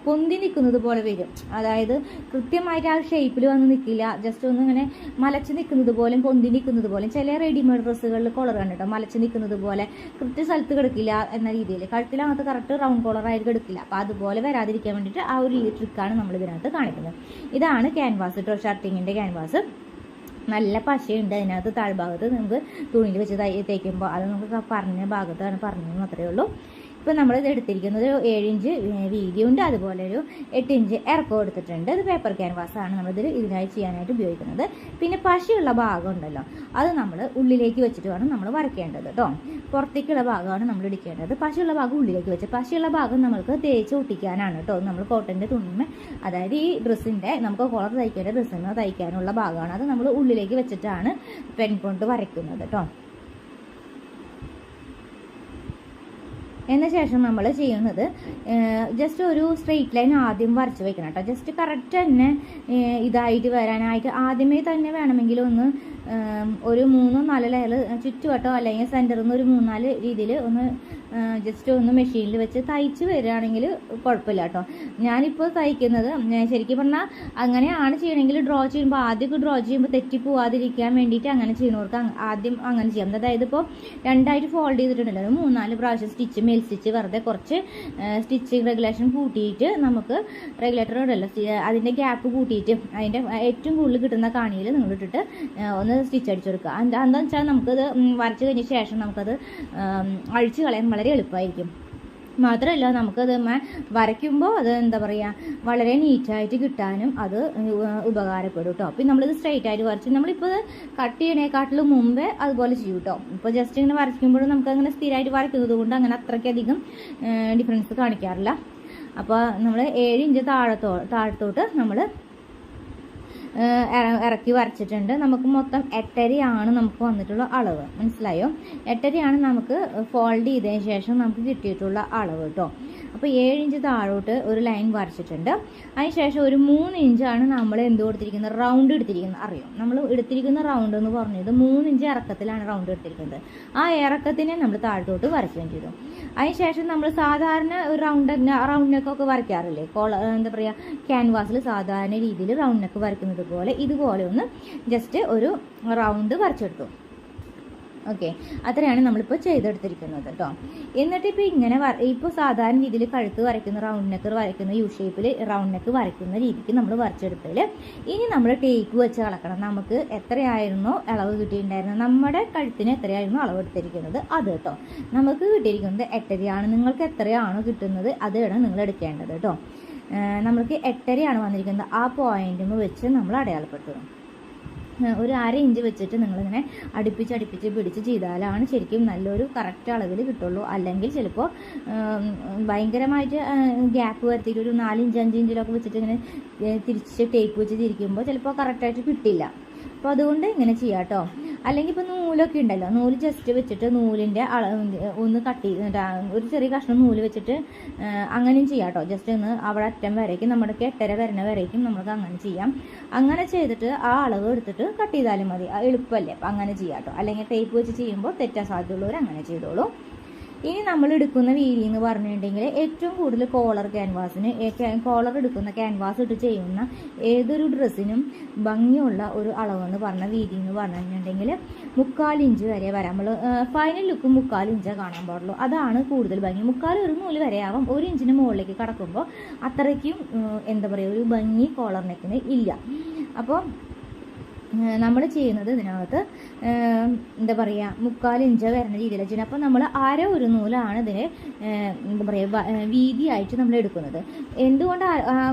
പൊന്തി നിൽക്കുന്നത് പോലെ വരും. അതായത് കൃത്യമായിട്ട് ആ ഷേപ്പിൽ വന്ന് നിൽക്കില്ല, ജസ്റ്റ് ഒന്ന് ഇങ്ങനെ മലച്ച് നിൽക്കുന്നത് പോലും പൊന്തി നിൽക്കുന്നത് പോലും. ചില റെഡിമെയ്ഡ് ഡ്രസ്സുകളിൽ കോളർ കണ്ടിട്ടോ മലച്ച് നിൽക്കുന്നത് പോലെ കൃത്യ സ്ഥലത്ത് കിടക്കില്ല എന്ന രീതിയിൽ. കഴുത്തിലകത്ത് കറക്റ്റ് റൗണ്ട് കോളറായിട്ട് കിടക്കില്ല. അപ്പോൾ അതുപോലെ വരാതിരിക്കാൻ വേണ്ടിയിട്ട് ആ ഒരു ട്രിക്കാണ് നമ്മൾ ഇതിനകത്ത് കാണിക്കുന്നത്. ഇതാണ് ക്യാൻവാസ് കേട്ടോ, ഷർട്ടിങ്ങിൻ്റെ ക്യാൻവാസ്. നല്ല പശയുണ്ട് അതിനകത്ത്. താഴ്ഭാഗത്ത് നമുക്ക് തുണിയിൽ വെച്ച് തയ്ക്കുമ്പോൾ അത് നമുക്ക് പറഞ്ഞ ഭാഗത്താണ് പറഞ്ഞത് മാത്രമേ ഉള്ളൂ. ഇപ്പോൾ നമ്മളിത് എടുത്തിരിക്കുന്നത് 7 ഇഞ്ച് വീതിയുണ്ട്, അതുപോലെ ഒരു 8 ഇഞ്ച് ഇറക്കം എടുത്തിട്ടുണ്ട്. ഇത് പേപ്പർ ക്യാൻവാസാണ് ഇതിനായി ചെയ്യാനായിട്ട് ഉപയോഗിക്കുന്നത്. പിന്നെ പശയുള്ള ഭാഗം ഉണ്ടല്ലോ അത് നമ്മൾ ഉള്ളിലേക്ക് വെച്ചിട്ട് വേണം നമ്മൾ വരയ്ക്കേണ്ടത് കേട്ടോ. പുറത്തേക്കുള്ള ഭാഗമാണ് നമ്മൾ എടുക്കേണ്ടത്. പശയുള്ള ഭാഗം ഉള്ളിലേക്ക് വെച്ച്, പശയുള്ള ഭാഗം നമ്മൾക്ക് തേച്ച് ഒട്ടിക്കാനാണ് കേട്ടോ. നമ്മൾ കോട്ടൻ്റെ തുണിമേ, അതായത് ഈ ഡ്രസ്സിൻ്റെ നമുക്ക് കോളർ തയ്ക്കേണ്ട ഡ്രസ്സിന് തയ്ക്കാനുള്ള ഭാഗമാണ്. അത് നമ്മൾ ഉള്ളിലേക്ക് വെച്ചിട്ടാണ് പെൻ കൊണ്ട് വരയ്ക്കുന്നത് കേട്ടോ. എന്ന ശേഷം നമ്മൾ ചെയ്യുന്നത് ജസ്റ്റ് ഒരു സ്ട്രെയിറ്റ് ലൈൻ ആദ്യം വരച്ച് വയ്ക്കണം കേട്ടോ. ജസ്റ്റ് കറക്റ്റ് തന്നെ ഇതായിട്ട് വരാനായിട്ട് ആദ്യമേ തന്നെ വേണമെങ്കിൽ ഒന്ന് ഒരു 3-4 ലെയർ ചുറ്റുവട്ടോ അല്ലെങ്കിൽ സെൻറ്ററിൽ നിന്ന് ഒരു 3-4 രീതിയിൽ ഒന്ന് ജസ്റ്റ് ഒന്ന് മെഷീനിൽ വെച്ച് തയ്ച്ച് വരികയാണെങ്കിൽ കുഴപ്പമില്ല കേട്ടോ. ഞാനിപ്പോൾ തയ്ക്കുന്നത് ശരിക്കും പറഞ്ഞാൽ അങ്ങനെയാണ് ചെയ്യണമെങ്കിൽ ഡ്രോ ചെയ്യുമ്പോൾ ആദ്യമൊക്കെ ഡ്രോ ചെയ്യുമ്പോൾ തെറ്റി പോവാതിരിക്കാൻ വേണ്ടിയിട്ട് അങ്ങനെ ചെയ്യുന്നവർക്ക് ആദ്യം അങ്ങനെ ചെയ്യാം. അതായത് ഇപ്പോൾ 2ആയിട്ട് ഫോൾഡ് ചെയ്തിട്ടുണ്ടല്ലോ, 3-4 പ്രാവശ്യം സ്റ്റിച്ച് മേൽ സ്റ്റിച്ച് വെറുതെ കുറച്ച് സ്റ്റിച്ചിങ് റെഗുലേഷൻ കൂട്ടിയിട്ട് നമുക്ക് റെഗുലേറ്റർ ഉണ്ടല്ലോ അതിൻ്റെ ഗ്യാപ്പ് കൂട്ടിയിട്ട് അതിൻ്റെ ഏറ്റവും കൂടുതൽ കിട്ടുന്ന കാണിയിൽ നിങ്ങൾ ഇട്ടിട്ട് ഒന്ന് സ്റ്റിച്ച് അടിച്ചു കൊടുക്കുക. എന്താണെന്ന് വെച്ചാൽ നമുക്കത് വരച്ച് കഴിഞ്ഞ ശേഷം നമുക്കത് അഴിച്ച് കളയാൻ വളരെ എളുപ്പമായിരിക്കും. മാത്രമല്ല നമുക്കത് വരയ്ക്കുമ്പോൾ അത് എന്താ പറയുക വളരെ നീറ്റായിട്ട് കിട്ടാനും അത് ഉപകാരപ്പെടും കേട്ടോ. അപ്പം നമ്മളിത് സ്ട്രെയിറ്റ് ആയിട്ട് വരച്ച് നമ്മളിപ്പോൾ കട്ട് ചെയ്യണേക്കാട്ടിലും മുമ്പേ അതുപോലെ ചെയ്യും കേട്ടോ. ഇപ്പോൾ ജസ്റ്റ് ഇങ്ങനെ വരയ്ക്കുമ്പോഴും നമുക്കങ്ങനെ സ്ഥിരമായിട്ട് വരയ്ക്കുന്നത് കൊണ്ട് അങ്ങനെ അത്രയ്ക്കധികം ഡിഫറൻസ് കാണിക്കാറില്ല. അപ്പോൾ നമ്മൾ 7 ഇഞ്ച് താഴത്തോട്ട് നമ്മൾ ഇറക്കി വരച്ചിട്ടുണ്ട്. നമുക്ക് മൊത്തം 8.5 നമുക്ക് വന്നിട്ടുള്ള അളവ്, മനസ്സിലായോ? 8.5 നമുക്ക് ഫോൾഡ് ചെയ്തതിന് ശേഷം നമുക്ക് കിട്ടിയിട്ടുള്ള അളവ് കേട്ടോ. അപ്പോൾ 7 ഇഞ്ച് താഴോട്ട് ഒരു ലൈൻ വരച്ചിട്ടുണ്ട്. അതിനുശേഷം ഒരു 3 ഇഞ്ചാണ് നമ്മൾ എന്ത് കൊടുത്തിരിക്കുന്നത്, റൗണ്ട് എടുത്തിരിക്കുന്നത്. അറിയാം നമ്മൾ എടുത്തിരിക്കുന്ന റൗണ്ട് എന്ന് പറഞ്ഞത് 3 ഇഞ്ച് ഇറക്കത്തിലാണ് റൗണ്ട് എടുത്തിരിക്കുന്നത്. ആ ഇറക്കത്തിനെ നമ്മൾ താഴത്തോട്ട് വരയ്ക്കുകയും ചെയ്തു. അതിനുശേഷം നമ്മൾ സാധാരണ ഒരു റൗണ്ട് നെക്കൊക്കെ വരയ്ക്കാറില്ലേ, എന്താ പറയുക ക്യാൻവാസിൽ സാധാരണ രീതിയിൽ റൗണ്ട് നെക്ക് വരയ്ക്കുന്നത് പോലെ ഇതുപോലെ ഒന്ന് ജസ്റ്റ് ഒരു റൗണ്ട് വരച്ചെടുത്തു. ഓക്കെ, അത്രയാണ് നമ്മളിപ്പോൾ ചെയ്തെടുത്തിരിക്കുന്നത് കേട്ടോ. എന്നിട്ട് ഇപ്പോൾ ഇങ്ങനെ ഇപ്പോൾ സാധാരണ രീതിയിൽ കഴുത്ത് വരയ്ക്കുന്ന റൗണ്ട് നെക്ക് വരയ്ക്കുന്ന യു ഷേപ്പിൽ റൗണ്ട് നെക്ക് വരയ്ക്കുന്ന രീതിക്ക് നമ്മൾ വരച്ചെടുത്തതിൽ ഇനി നമ്മൾ ടേപ്പ് വെച്ച് അളക്കണം. നമുക്ക് എത്രയായിരുന്നോ അളവ് കിട്ടിയിട്ടുണ്ടായിരുന്നത്, നമ്മുടെ കഴുത്തിന് എത്രയായിരുന്നു അളവ് എടുത്തിരിക്കുന്നത് അത് കേട്ടോ. നമുക്ക് കിട്ടിയിരിക്കുന്നത് 8.5. നിങ്ങൾക്ക് എത്രയാണോ കിട്ടുന്നത് അതാണ് നിങ്ങൾ എടുക്കേണ്ടത് കേട്ടോ. നമ്മൾക്ക് 8.5 വന്നിരിക്കുന്നത്. ആ പോയിന്റിൽ വെച്ച് നമ്മൾ അടയാളപ്പെടുത്തണം. ഒരു 1/2 ഇഞ്ച് വെച്ചിട്ട് നിങ്ങളിങ്ങനെ അടുപ്പിച്ച് പിടിച്ച് ചെയ്താലാണ് ശരിക്കും നല്ലൊരു കറക്റ്റ് അളവിൽ കിട്ടുള്ളൂ. അല്ലെങ്കിൽ ചിലപ്പോൾ ഭയങ്കരമായിട്ട് ഗ്യാപ്പ് വരുത്തിയിട്ട് ഒരു 4 ഇഞ്ച് 5 ഇഞ്ചിലൊക്കെ വെച്ചിട്ട് ഇങ്ങനെ തിരിച്ച് ടേപ്പ് വെച്ച് തിരിക്കുമ്പോൾ ചിലപ്പോൾ കറക്റ്റായിട്ട് കിട്ടില്ല. അപ്പോൾ അതുകൊണ്ട് ഇങ്ങനെ ചെയ്യാം കേട്ടോ. അല്ലെങ്കിൽ ഇപ്പോൾ നൂലൊക്കെ ഉണ്ടല്ലോ, നൂല് ജസ്റ്റ് വെച്ചിട്ട് നൂലിൻ്റെ ഒന്ന് കട്ട് ചെയ്ത് ഒരു ചെറിയ കഷ്ണം നൂല് വെച്ചിട്ട് അങ്ങനെയും ചെയ്യാം കേട്ടോ. ജസ്റ്റ് ഒന്ന് അവിടെ അറ്റം വരയ്ക്കും, നമ്മുടെ 8.5 വരുന്ന വരയ്ക്കും നമുക്ക് അങ്ങനെ ചെയ്യാം. അങ്ങനെ ചെയ്തിട്ട് ആ അളവ് എടുത്തിട്ട് കട്ട് ചെയ്താലും മതി, എളുപ്പമല്ലേ. അപ്പം അങ്ങനെ ചെയ്യാം കേട്ടോ. അല്ലെങ്കിൽ ടേപ്പ് വെച്ച് ചെയ്യുമ്പോൾ തെറ്റാൻ സാധ്യതയുള്ളവർ അങ്ങനെ ചെയ്തോളൂ. ഇനി നമ്മൾ എടുക്കുന്ന വീതി എന്ന് പറഞ്ഞിട്ടുണ്ടെങ്കിൽ ഏറ്റവും കൂടുതൽ കോളർ എടുക്കുന്ന ക്യാൻവാസ് ഇട്ട് ചെയ്യുന്ന ഏതൊരു ഡ്രസ്സിനും ഭംഗിയുള്ള ഒരു അളവെന്ന് പറഞ്ഞ വീതി എന്ന് പറഞ്ഞിട്ടുണ്ടെങ്കിൽ 3/4 ഇഞ്ച് വരെ വരാം. നമ്മൾ ഫൈനൽ ലുക്ക് 3/4 ഇഞ്ച് കാണാൻ പാടുള്ളൂ. അതാണ് കൂടുതൽ ഭംഗി. 3/4 ഒരു നൂല് വരെ ആവാം. 1 ഇഞ്ചിന് മുകളിലേക്ക് കടക്കുമ്പോൾ അത്രയ്ക്കും എന്താ പറയുക, ഒരു ഭംഗി കോളർ നെക്കിന് ഇല്ല. അപ്പോൾ നമ്മൾ ചെയ്യുന്നത് ഇതിനകത്ത് എന്താ പറയുക 3/4 ഇഞ്ച് വരുന്ന രീതിയിലാണ് ചെയ്യുന്നത്. അപ്പോൾ നമ്മൾ ഒരു നൂലാണ് ഇതിന് എന്താ പറയുക വീതിയായിട്ട് നമ്മൾ എടുക്കുന്നത്. എന്തുകൊണ്ട്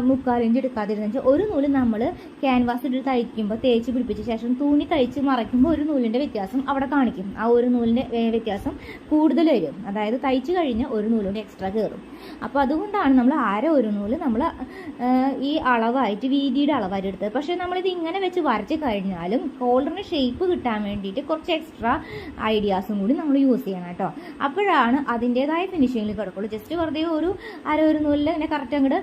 3/4 ഇഞ്ച് എടുക്കാതിരുന്നത് വെച്ചാൽ ഒരു നൂല് നമ്മൾ ക്യാൻവാസ് ഇട്ട് തയ്ക്കുമ്പോൾ തേച്ച് പിടിപ്പിച്ച ശേഷം തുണി തയ്ച്ച് മറയ്ക്കുമ്പോൾ ഒരു നൂലിൻ്റെ വ്യത്യാസം അവിടെ കാണിക്കും. ആ ഒരു നൂലിൻ്റെ വ്യത്യാസം കൂടുതൽ വരും. അതായത് തയ്ച്ച് കഴിഞ്ഞ് ഒരു നൂലിൻ്റെ എക്സ്ട്രാ കയറും. അപ്പോൾ അതുകൊണ്ടാണ് നമ്മൾ ഒരു നൂല് നമ്മൾ ഈ അളവായിട്ട് വീതിയുടെ അളവായിട്ട് എടുത്തത്. പക്ഷേ നമ്മളിത് ഇങ്ങനെ വെച്ച് വരച്ച് കഴിഞ്ഞാലും കോളറിന് ഷേപ്പ് കിട്ടാൻ വേണ്ടിയിട്ട് കുറച്ച് എക്സ്ട്രാ ഐഡിയാസും കൂടി നമ്മൾ യൂസ് ചെയ്യണം കേട്ടോ. അപ്പോഴാണ് അതിൻ്റേതായ ഫിനിഷിങ്ങിൽ കിടക്കുള്ളൂ. ജസ്റ്റ് വെറുതെ ഒരു നൂലിൽ ഇങ്ങനെ കറക്റ്റ് അങ്ങോട്ട്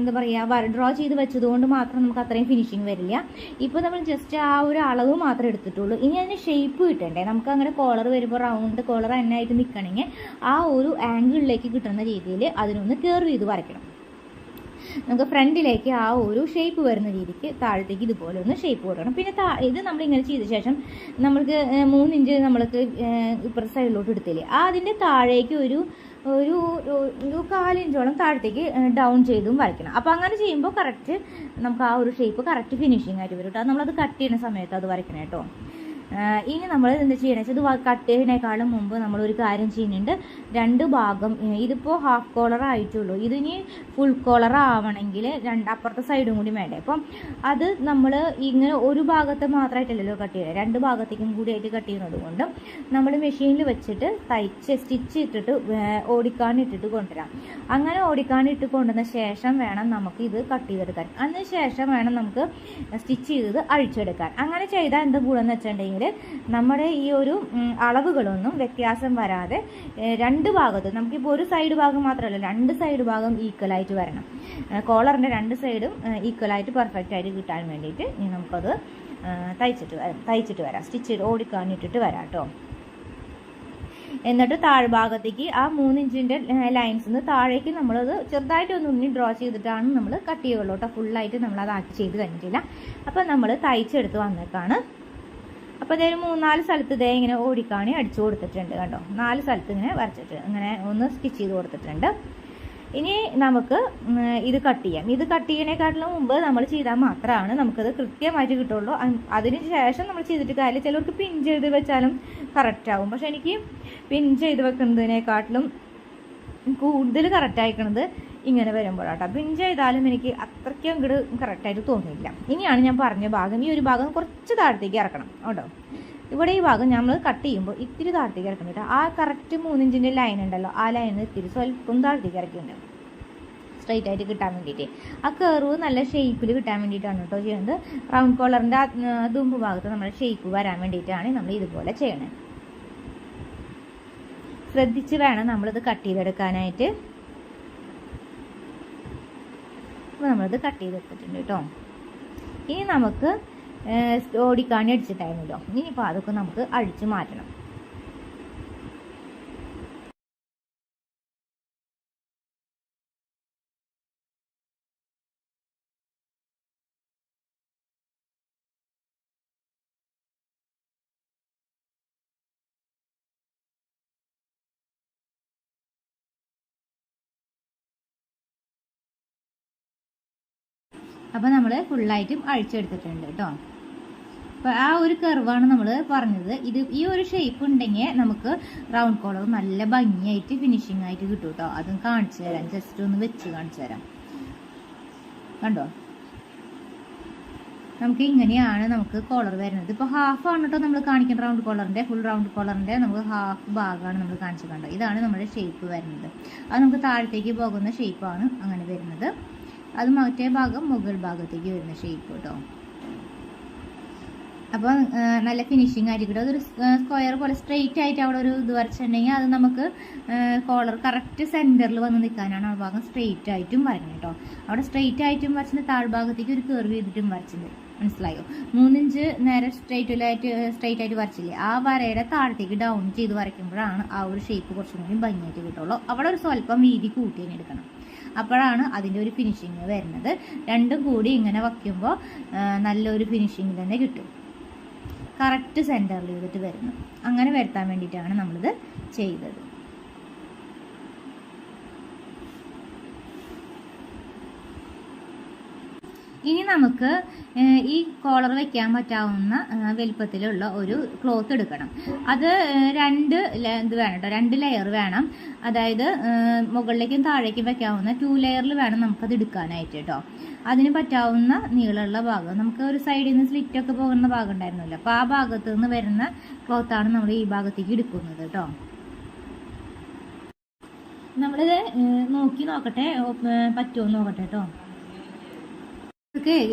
എന്താ പറയുക ഡ്രോ ചെയ്ത് വെച്ചതുകൊണ്ട് മാത്രം നമുക്ക് അത്രയും ഫിനിഷിങ് വരില്ല. ഇപ്പോൾ നമ്മൾ ജസ്റ്റ് ആ ഒരു അളവ് മാത്രമേ എടുത്തിട്ടുള്ളൂ. ഇനി അതിന് ഷേപ്പ് കിട്ടണ്ടേ, നമുക്ക് അങ്ങനെ കോളർ വരുമ്പോൾ റൗണ്ട് കോളർ തന്നെ ആയിട്ട് നിൽക്കണമെങ്കിൽ ആ ഒരു ആംഗിളിലേക്ക് കിട്ടുന്ന രീതിയിൽ അതിനൊന്ന് കർവ് ചെയ്ത് വരയ്ക്കണം. നമുക്ക് ഫ്രണ്ടിലേക്ക് ആ ഒരു ഷേപ്പ് വരുന്ന രീതിക്ക് താഴത്തേക്ക് ഇതുപോലെ ഒന്ന് ഷേപ്പ് കൊടുക്കണം. പിന്നെ ഇത് നമ്മളിങ്ങനെ ചെയ്ത ശേഷം നമ്മൾക്ക് 3 ഇഞ്ച് നമ്മൾക്ക് ഇപ്പുറത്തെ സൈഡിലോട്ട് എടുത്തില്ലേ, അതിൻ്റെ താഴേക്ക് ഒരു 1/4 ഇഞ്ചോളം താഴത്തേക്ക് ഡൗൺ ചെയ്തും വരയ്ക്കണം. അപ്പോൾ അങ്ങനെ ചെയ്യുമ്പോൾ കറക്റ്റ് നമുക്ക് ആ ഒരു ഷേപ്പ് കറക്റ്റ് ഫിനിഷിംഗ് ആയിട്ട് വരും കേട്ടോ. നമ്മളത് കട്ട് ചെയ്യുന്ന സമയത്ത് അത് വരയ്ക്കണം കേട്ടോ. ഇനി നമ്മൾ എന്താ ചെയ്യണമെന്ന് വെച്ചാൽ ഇത് കട്ട് ചെയ്യുന്നതിനേക്കാളും മുമ്പ് നമ്മളൊരു കാര്യം ചെയ്യുന്നുണ്ട്. 2 ഭാഗം ഇതിപ്പോൾ ഹാഫ് കോളർ ആയിട്ടുള്ളൂ. ഇതിനി ഫുൾ കോളർ ആവണമെങ്കിൽ അപ്പുറത്തെ സൈഡും കൂടി വേണ്ടേ. അപ്പം അത് നമ്മൾ ഇങ്ങനെ ഒരു ഭാഗത്ത് മാത്രമായിട്ടല്ലല്ലോ കട്ട് ചെയ്യുക, 2 ഭാഗത്തേക്കും കൂടി ആയിട്ട് കട്ട് ചെയ്യുന്നത് കൊണ്ട് നമ്മൾ മെഷീനിൽ വെച്ചിട്ട് സ്റ്റിച്ച് ഇട്ടിട്ട് ഓടിക്കാനിട്ടിട്ട് കൊണ്ടുവരാം. അങ്ങനെ ഓടിക്കാനിട്ട് കൊണ്ടുവന്ന ശേഷം വേണം നമുക്ക് ഇത് കട്ട് ചെയ്തെടുക്കാൻ. അതിന് ശേഷം വേണം നമുക്ക് സ്റ്റിച്ച് ചെയ്തത് അഴിച്ചെടുക്കാൻ. അങ്ങനെ ചെയ്താൽ എന്താ ഗുണമെന്ന് വെച്ചിട്ടുണ്ടെങ്കിൽ നമ്മുടെ ഈ ഒരു അളവുകളൊന്നും വ്യത്യാസം വരാതെ 2 ഭാഗത്തും നമുക്കിപ്പോൾ ഒരു സൈഡ് ഭാഗം മാത്രമല്ല 2 സൈഡ് ഭാഗം ഈക്വലായിട്ട് വരണം. കോളറിൻ്റെ 2 സൈഡും ഈക്വലായിട്ട് പെർഫെക്റ്റ് ആയിട്ട് കിട്ടാൻ വേണ്ടിയിട്ട് ഇനി നമുക്കത് തയ്ച്ചിട്ട് വരാം. സ്റ്റിച്ച് ചെയ്ത് ഓടിക്കാനിട്ടിട്ട് വരാം കേട്ടോ. എന്നിട്ട് താഴ്ഭാഗത്തേക്ക് ആ 3 ഇഞ്ചിൻ്റെ ലൈൻസിൽ നിന്ന് താഴേക്ക് നമ്മളത് ചെറുതായിട്ടൊന്ന് ഡ്രോ ചെയ്തിട്ടാണ് നമ്മൾ കട്ട് ചെയ്യുള്ളൂ കേട്ടോ. ഫുള്ളായിട്ട് നമ്മളതാക്കി ചെയ്ത് കഴിഞ്ഞിട്ടില്ല. അപ്പം നമ്മൾ തയ്ച്ചെടുത്ത് വന്നേക്കാണ്. അപ്പോൾ ഇതൊരു 3-4 സ്ഥലത്ത് ഇതേ ഇങ്ങനെ ഓടിക്കാണി അടിച്ചു കൊടുത്തിട്ടുണ്ട് കണ്ടോ. 4 സ്ഥലത്ത് ഇങ്ങനെ വരച്ചിട്ട് ഇങ്ങനെ ഒന്ന് സ്റ്റിച്ച് ചെയ്ത് കൊടുത്തിട്ടുണ്ട്. ഇനി നമുക്ക് ഇത് കട്ട് ചെയ്യാം. ഇത് കട്ട് ചെയ്യുന്നതിനേക്കാട്ടിലും മുമ്പ് നമ്മൾ ചെയ്താൽ മാത്രമാണ് നമുക്കത് കൃത്യമായിട്ട് കിട്ടുള്ളൂ. അതിന് ശേഷം നമ്മൾ ചെയ്തിട്ട് കാര്യമില്ല. ചിലർക്ക് പിൻ ചെയ്ത് വെച്ചാലും കറക്റ്റ് ആവും. പക്ഷെ എനിക്ക് പിൻ ചെയ്ത് വെക്കുന്നതിനേക്കാട്ടിലും കൂടുതൽ കറക്റ്റ് ആയിക്കണത് ഇങ്ങനെ വരുമ്പോഴാട്ടോ. പിൻ ചെയ്താലും എനിക്ക് അത്രയ്ക്ക് അങ്ങോട്ട് കറക്റ്റായിട്ട് തോന്നിയില്ല. ഇനിയാണ് ഞാൻ പറഞ്ഞ ഭാഗം, ഈ ഒരു ഭാഗം കുറച്ച് താഴത്തേക്ക് ഇറക്കണം കേട്ടോ. ഇവിടെ ഈ ഭാഗം നമ്മൾ കട്ട് ചെയ്യുമ്പോൾ ഇത്തിരി താഴത്തേക്ക് ഇറക്കണം കേട്ടോ. ആ കറക്റ്റ് 3 ഇഞ്ചിൻ്റെ ലൈൻ ഉണ്ടല്ലോ, ആ ലൈനിൽ ഇത്തിരി സ്വല്പം താഴത്തേക്ക് ഇറക്കിയിട്ടുണ്ട് സ്ട്രൈറ്റ് ആയിട്ട് കിട്ടാൻ വേണ്ടിയിട്ട്. ആ കർവ് നല്ല ഷേപ്പിൽ കിട്ടാൻ വേണ്ടിയിട്ടാണ് കേട്ടോ ചെയ്യുന്നത്. റൗണ്ട് കോളറിൻ്റെ തുമ്പ് ഭാഗത്ത് നമ്മുടെ ഷേപ്പ് വരാൻ വേണ്ടിയിട്ടാണ് നമ്മൾ ഇതുപോലെ ചെയ്യണത്. ശ്രദ്ധിച്ച് വേണം നമ്മളിത് കട്ട് ചെയ്തെടുക്കാനായിട്ട്. അപ്പോൾ നമ്മളിത് കട്ട് ചെയ്തെടുത്തിട്ടുണ്ട് കേട്ടോ. ഇനി നമുക്ക് ഓടിക്കാണി അടിച്ചിട്ടായിരുന്നല്ലോ, ഇനിയിപ്പോൾ അതൊക്കെ നമുക്ക് അഴിച്ച് മാറ്റണം. അപ്പോൾ നമ്മൾ ഫുള്ളായിട്ടും അഴിച്ചെടുത്തിട്ടുണ്ട് കേട്ടോ. അപ്പോൾ ആ ഒരു കർവാണ് നമ്മൾ പറഞ്ഞത്. ഈ ഒരു ഷേപ്പ് ഉണ്ടെങ്കിൽ നമുക്ക് റൗണ്ട് കോളർ നല്ല ഭംഗിയായിട്ട് ഫിനിഷിംഗ് ആയിട്ട് കിട്ടും കേട്ടോ. അതും കാണിച്ചു തരാം, ജസ്റ്റ് ഒന്ന് വെച്ച് കാണിച്ചു തരാം. കണ്ടോ, നമുക്ക് ഇങ്ങനെയാണ് നമുക്ക് കോളർ വരുന്നത്. ഇപ്പോൾ ഹാഫ് ആണ് കേട്ടോ നമ്മൾ കാണിക്കുന്ന റൗണ്ട് കോളറിൻ്റെ. ഫുൾ റൗണ്ട് കോളറിൻ്റെ നമുക്ക് ഹാഫ് ഭാഗമാണ് നമ്മൾ കാണിച്ചു കണ്ടത്. ഇതാണ് നമ്മുടെ ഷേപ്പ് വരുന്നത്. അത് നമുക്ക് താഴത്തേക്ക് പോകുന്ന ഷേപ്പാണ് അങ്ങനെ വരുന്നത്. അത് മറ്റേ ഭാഗം മുകൾ ഭാഗത്തേക്ക് വരുന്ന ഷേപ്പ് കേട്ടോ. അപ്പോൾ നല്ല ഫിനിഷിങ് ആയിരിക്കും. അതൊരു സ്ക്വയർ പോലെ സ്ട്രെയിറ്റ് ആയിട്ട് അവിടെ ഒരു ഇത് വരച്ചിട്ടുണ്ടെങ്കിൽ അത് നമുക്ക് കോളർ കറക്റ്റ് സെൻറ്ററിൽ വന്ന് നിൽക്കാനാണ് ആ ഭാഗം സ്ട്രെയിറ്റ് ആയിട്ടും വരയ്ക്കണം കേട്ടോ. അവിടെ സ്ട്രെയിറ്റ് ആയിട്ടും വരച്ചിട്ട് താഴ്ഭാഗത്തേക്ക് ഒരു കർവ് ചെയ്തിട്ടും വരച്ചിട്ടുണ്ട്. മനസ്സിലായോ? 3 ഇഞ്ച് നേരെ സ്ട്രെയിറ്റ് ആയിട്ട് വരച്ചില്ലേ, ആ വരയുടെ താഴത്തേക്ക് ഡൗൺ ചെയ്ത് വരയ്ക്കുമ്പോഴാണ് ആ ഒരു ഷേപ്പ് കുറച്ചും കൂടി ഭംഗിയായിട്ട് കിട്ടുള്ളൂ. അവിടെ ഒരു സ്വല്പം വീതി കൂട്ടി തന്നെ എടുക്കണം. അപ്പോഴാണ് അതിൻ്റെ ഒരു ഫിനിഷിങ് വരുന്നത്. രണ്ടും കൂടി ഇങ്ങനെ വയ്ക്കുമ്പോൾ നല്ലൊരു ഫിനിഷിങ് തന്നെ കിട്ടും. കറക്റ്റ് സെൻറ്ററിൽ ചെയ്തിട്ട് വരുന്നു. അങ്ങനെ വരുത്താൻ വേണ്ടിയിട്ടാണ് നമ്മളിത് ചെയ്തത്. ഇനി നമുക്ക് ഈ കോളർ വെക്കാൻ പറ്റാവുന്ന വലിപ്പത്തിലുള്ള ഒരു ക്ലോത്ത് എടുക്കണം. അത് 2 ഇത് വേണം കേട്ടോ, 2 ലെയർ വേണം. അതായത് മുകളിലേക്കും താഴേക്കും വെക്കാവുന്ന 2 ലെയറിൽ വേണം നമുക്കത് എടുക്കാനായിട്ട് കേട്ടോ. അതിന് പറ്റാവുന്ന നീളമുള്ള ഭാഗം, നമുക്ക് ഒരു സൈഡിൽ നിന്ന് സ്ലിറ്റൊക്കെ പോകുന്ന ഭാഗം ഉണ്ടായിരുന്നല്ലോ, അപ്പോൾ ആ ഭാഗത്ത് നിന്ന് വരുന്ന ക്ലോത്താണ് നമ്മൾ ഈ ഭാഗത്തേക്ക് എടുക്കുന്നത് കേട്ടോ. നമ്മളിത് നോക്കട്ടെ, പറ്റുമോ നോക്കട്ടെ കേട്ടോ.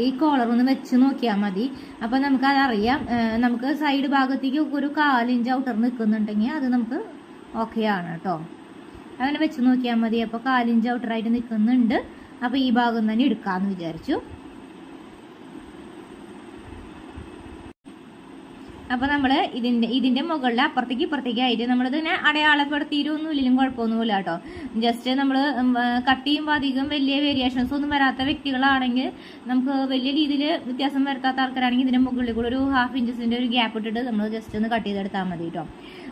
ഈ കോളർ ഒന്ന് വെച്ച് നോക്കിയാൽ മതി. അപ്പം നമുക്കതറിയാം. നമുക്ക് സൈഡ് ഭാഗത്തേക്ക് ഒരു 4 ഇഞ്ച് ഔട്ടർ നിൽക്കുന്നുണ്ടെങ്കിൽ അത് നമുക്ക് ഓക്കെ ആണ് കേട്ടോ. അങ്ങനെ വെച്ച് നോക്കിയാൽ മതി. അപ്പോൾ 4 ഇഞ്ച് ഔട്ടറായിട്ട് നിൽക്കുന്നുണ്ട്. അപ്പോൾ ഈ ഭാഗം തന്നെ എടുക്കാമെന്ന് വിചാരിച്ചു. അപ്പോൾ നമ്മൾ ഇതിൻ്റെ മുകളിൽ അപ്പുറത്തേക്ക് ഇപ്പുറത്തേക്കായിട്ട് നമ്മളിതിനെ അടയാളപ്പെടുത്തിയിട്ടൊന്നുമില്ലും കുഴപ്പമൊന്നുമില്ല കേട്ടോ. ജസ്റ്റ് നമ്മൾ കട്ട് ചെയ്യുമ്പോൾ അധികം വലിയ വേരിയേഷൻസ് ഒന്നും വരാത്ത വ്യക്തികളാണെങ്കിൽ, നമുക്ക് വലിയ രീതിയിൽ വ്യത്യാസം വരുത്താത്ത ആൾക്കാരാണെങ്കിൽ ഇതിൻ്റെ മുകളിൽ കൂടെ ഒരു 1/2 ഇഞ്ചിൻ്റെ ഒരു ഗ്യാപ്പ് ഇട്ടിട്ട് നമ്മൾ ജസ്റ്റ് ഒന്ന് കട്ട് ചെയ്തെടുത്താൽ മതി കേട്ടോ.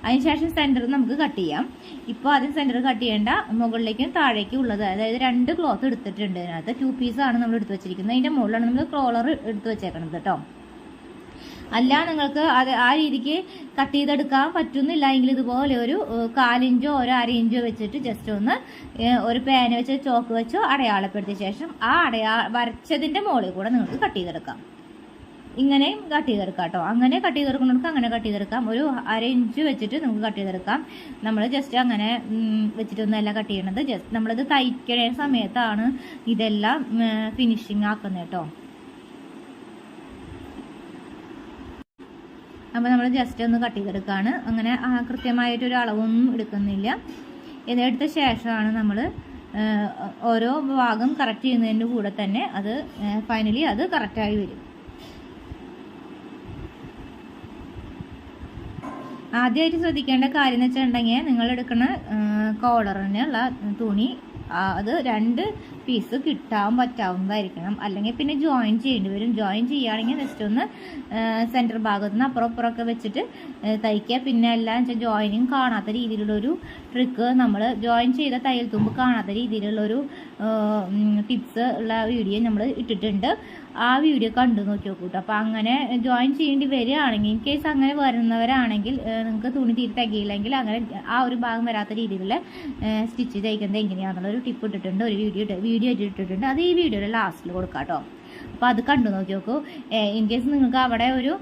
അതിനുശേഷം സെൻറ്റർ നമുക്ക് കട്ട് ചെയ്യാം. ഇപ്പോൾ ആദ്യം സെൻറ്റർ കട്ട് ചെയ്യേണ്ട, മുകളിലേക്കും താഴേക്കും ഉള്ളത്, അതായത് 2 ക്ലോത്ത് എടുത്തിട്ടുണ്ട്. അതിനകത്ത് 2 പീസാണ് നമ്മൾ എടുത്ത് വെച്ചിരിക്കുന്നത്. അതിൻ്റെ മുകളിലാണ് നമ്മൾ കോളർ എടുത്ത് വെച്ചേക്കണത് കേട്ടോ. അല്ല നിങ്ങൾക്ക് അത് ആ രീതിക്ക് കട്ട് ചെയ്തെടുക്കാൻ പറ്റുന്നില്ല എങ്കിൽ ഇതുപോലെ ഒരു 1/4 ഇഞ്ചോ ഒരു 1/2 ഇഞ്ചോ വെച്ചിട്ട് ജസ്റ്റ് ഒന്ന് ഒരു പേന വെച്ച് ചോക്ക് വെച്ചോ അടയാളപ്പെടുത്തിയ ശേഷം ആ വരച്ചതിൻ്റെ മുകളിൽ കൂടെ നിങ്ങൾക്ക് കട്ട് ചെയ്തെടുക്കാം. ഇങ്ങനെയും കട്ട് ചെയ്തെടുക്കാം കേട്ടോ. അങ്ങനെ കട്ട് ചെയ്തെടുക്കുന്നവർക്ക് അങ്ങനെ കട്ട് ചെയ്തെടുക്കാം. ഒരു 1/2 ഇഞ്ച് വെച്ചിട്ട് നമുക്ക് കട്ട് ചെയ്തെടുക്കാം. നമ്മൾ ജസ്റ്റ് അങ്ങനെ വെച്ചിട്ടൊന്നുമല്ല കട്ട് ചെയ്യണത്. ജസ്റ്റ് നമ്മളിത് തയ്ക്കണ സമയത്താണ് ഇതെല്ലാം ഫിനിഷിങ് ആക്കുന്നത് കേട്ടോ. അപ്പോൾ നമ്മൾ ജസ്റ്റ് ഒന്ന് കട്ട് ചെയ്തെടുക്കുകയാണ്. അങ്ങനെ കൃത്യമായിട്ടൊരു അളവൊന്നും എടുക്കുന്നില്ല. ഇതെടുത്ത ശേഷമാണ് നമ്മൾ ഓരോ ഭാഗം കറക്റ്റ് ചെയ്യുന്നതിൻ്റെ കൂടെ തന്നെ അത് ഫൈനലി അത് കറക്റ്റായി വരും. ആദ്യമായിട്ട് ശ്രദ്ധിക്കേണ്ട കാര്യം എന്ന് വെച്ചിട്ടുണ്ടെങ്കിൽ, നിങ്ങൾ എടുക്കുന്ന കോളറിനുള്ള തുണി അത് 2 പീസ് കിട്ടാൻ പറ്റാവുന്നതായിരിക്കണം. അല്ലെങ്കിൽ പിന്നെ ജോയിൻ ചെയ്യേണ്ടി വരും. ജോയിൻ ചെയ്യുകയാണെങ്കിൽ ജസ്റ്റ് ഒന്ന് സെൻറ്റർ ഭാഗത്ത് നിന്ന് അപ്പുറമൊക്കെ വെച്ചിട്ട് തയ്ക്കുക. പിന്നെ എല്ലാം ജോയിനിങ് കാണാത്ത രീതിയിലുള്ളൊരു ട്രിക്ക്, നമ്മൾ ജോയിൻ ചെയ്ത തയ്യൽ തുമ്പ് കാണാത്ത രീതിയിലുള്ളൊരു ടിപ്സ് ഉള്ള വീഡിയോ നമ്മൾ ഇട്ടിട്ടുണ്ട്. ആ വീഡിയോ കണ്ടു നോക്കി നോക്കൂട്ടോ. അപ്പോൾ അങ്ങനെ ജോയിൻ ചെയ്യേണ്ടി വരികയാണെങ്കിൽ, ഇൻ കേസ് അങ്ങനെ വരുന്നവരാണെങ്കിൽ, നിങ്ങൾക്ക് തുണി തീരെ തികയില്ലെങ്കിൽ അങ്ങനെ ആ ഒരു ഭാഗം വരാത്ത രീതിയിലുള്ള സ്റ്റിച്ച് തയ്ക്കുന്നത് എങ്ങനെയാണെന്നുള്ളൊരു ടിപ്പ് ഇട്ടിട്ടുണ്ട്. ഒരു വീഡിയോ ഇട്ടിട്ടുണ്ട്. അത് ഈ വീഡിയോയുടെ ലാസ്റ്റിൽ കൊടുക്കാം കേട്ടോ. അപ്പോൾ അത് കണ്ടു നോക്കി നോക്കൂ. ഇൻ കേസ് നിങ്ങൾക്ക് അവിടെ ഒരു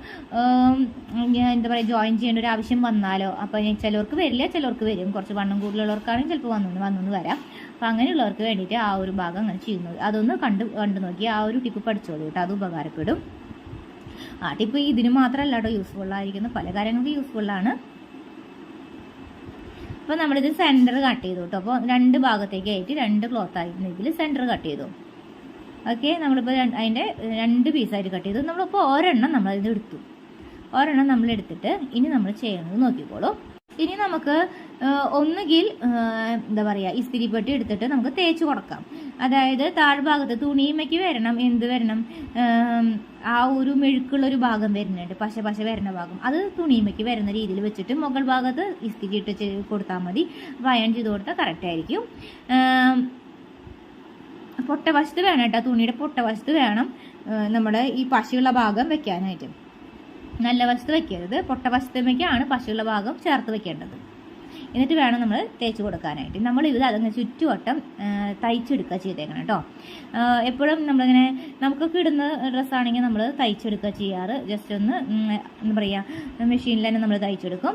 എന്താ പറയുക ജോയിൻ ചെയ്യേണ്ട ഒരു ആവശ്യം വന്നാലോ, അപ്പോൾ ചിലർക്ക് വരില്ല, ചിലർക്ക് വരും. കുറച്ച് വണ്ണം കൂടുതലുള്ളവർക്കാണെങ്കിൽ ചിലപ്പോൾ വന്നു വരാം. അപ്പോൾ അങ്ങനെയുള്ളവർക്ക് വേണ്ടിയിട്ട് ആ ഒരു ഭാഗം അങ്ങനെ ചെയ്യുന്നത് അതൊന്ന് കണ്ടു നോക്കി ആ ഒരു ടിപ്പ് പഠിച്ചോളൂ കേട്ടോ. അത് ഉപകാരപ്പെടും. ആ ടിപ്പ് ഇതിന് മാത്രമല്ല കേട്ടോ യൂസ്ഫുള്ളായിരിക്കുന്നത്, പല കാര്യങ്ങൾക്ക് യൂസ്ഫുള്ളാണ്. അപ്പോൾ നമ്മളിത് സെൻറ്റർ കട്ട് ചെയ്തു കേട്ടോ. അപ്പോൾ 2 ഭാഗത്തേക്കായിട്ട് 2 ക്ലോത്ത് ആയിരുന്നു ഇതിൽ സെൻറ്റർ കട്ട് ചെയ്തു. ഓക്കെ, നമ്മളിപ്പോൾ അതിൻ്റെ 2 പീസായിട്ട് കട്ട് ചെയ്തു. നമ്മളിപ്പോൾ ഒരെണ്ണം നമ്മളിത് എടുത്തു. ഒരെണ്ണം നമ്മൾ എടുത്തിട്ട് ഇനി നമ്മൾ ചെയ്യുന്നത് നോക്കിക്കോളൂ. ഇനി നമുക്ക് ഒന്നുകിൽ എന്താ പറയുക, ഇസ്തിരിപ്പെട്ടി എടുത്തിട്ട് നമുക്ക് തേച്ച് കൊടുക്കാം. അതായത് താഴ്ഭാഗത്ത് തുണിയുമ്മയ്ക്ക് വരണം, എന്ത് വരണം, ആ ഒരു മെഴുക്കുള്ളൊരു ഭാഗം വരുന്നുണ്ട്, പശ വരുന്ന ഭാഗം, അത് തുണിയുമ്മയ്ക്ക് വരുന്ന രീതിയിൽ വെച്ചിട്ട് മുകൾ ഭാഗത്ത് ഇസ്തിരി ഇട്ട് കൊടുത്താൽ മതി. അയൺ ചെയ്ത് കൊടുത്താൽ കറക്റ്റ് ആയിരിക്കും. പൊട്ടവശത്ത് വേണം കേട്ടോ, തുണിയുടെ പൊട്ടവശത്ത് വേണം നമ്മുടെ ഈ പശയുള്ള ഭാഗം വെക്കാനായിട്ട്. നല്ല വശത്ത് വെക്കരുത്, പൊട്ടവശത്തേക്കാണ് പശയുള്ള ഭാഗം ചേർത്ത് വെക്കേണ്ടത്. എന്നിട്ട് വേണം നമ്മൾ തേച്ച് കൊടുക്കാനായിട്ട്. നമ്മൾ ഇത് അതങ്ങനെ ചുറ്റുവട്ടം തയ്ച്ചെടുക്കുക ചെയ്തേക്കണം കേട്ടോ. എപ്പോഴും നമ്മളിങ്ങനെ നമുക്കൊക്കെ ഇടുന്ന ഡ്രസ്സാണെങ്കിൽ നമ്മൾ തയ്ച്ചെടുക്കുക ചെയ്യാറ്. ജസ്റ്റ് ഒന്ന് എന്താ പറയുക, മെഷീനിൽ തന്നെ നമ്മൾ തയ്ച്ചെടുക്കും.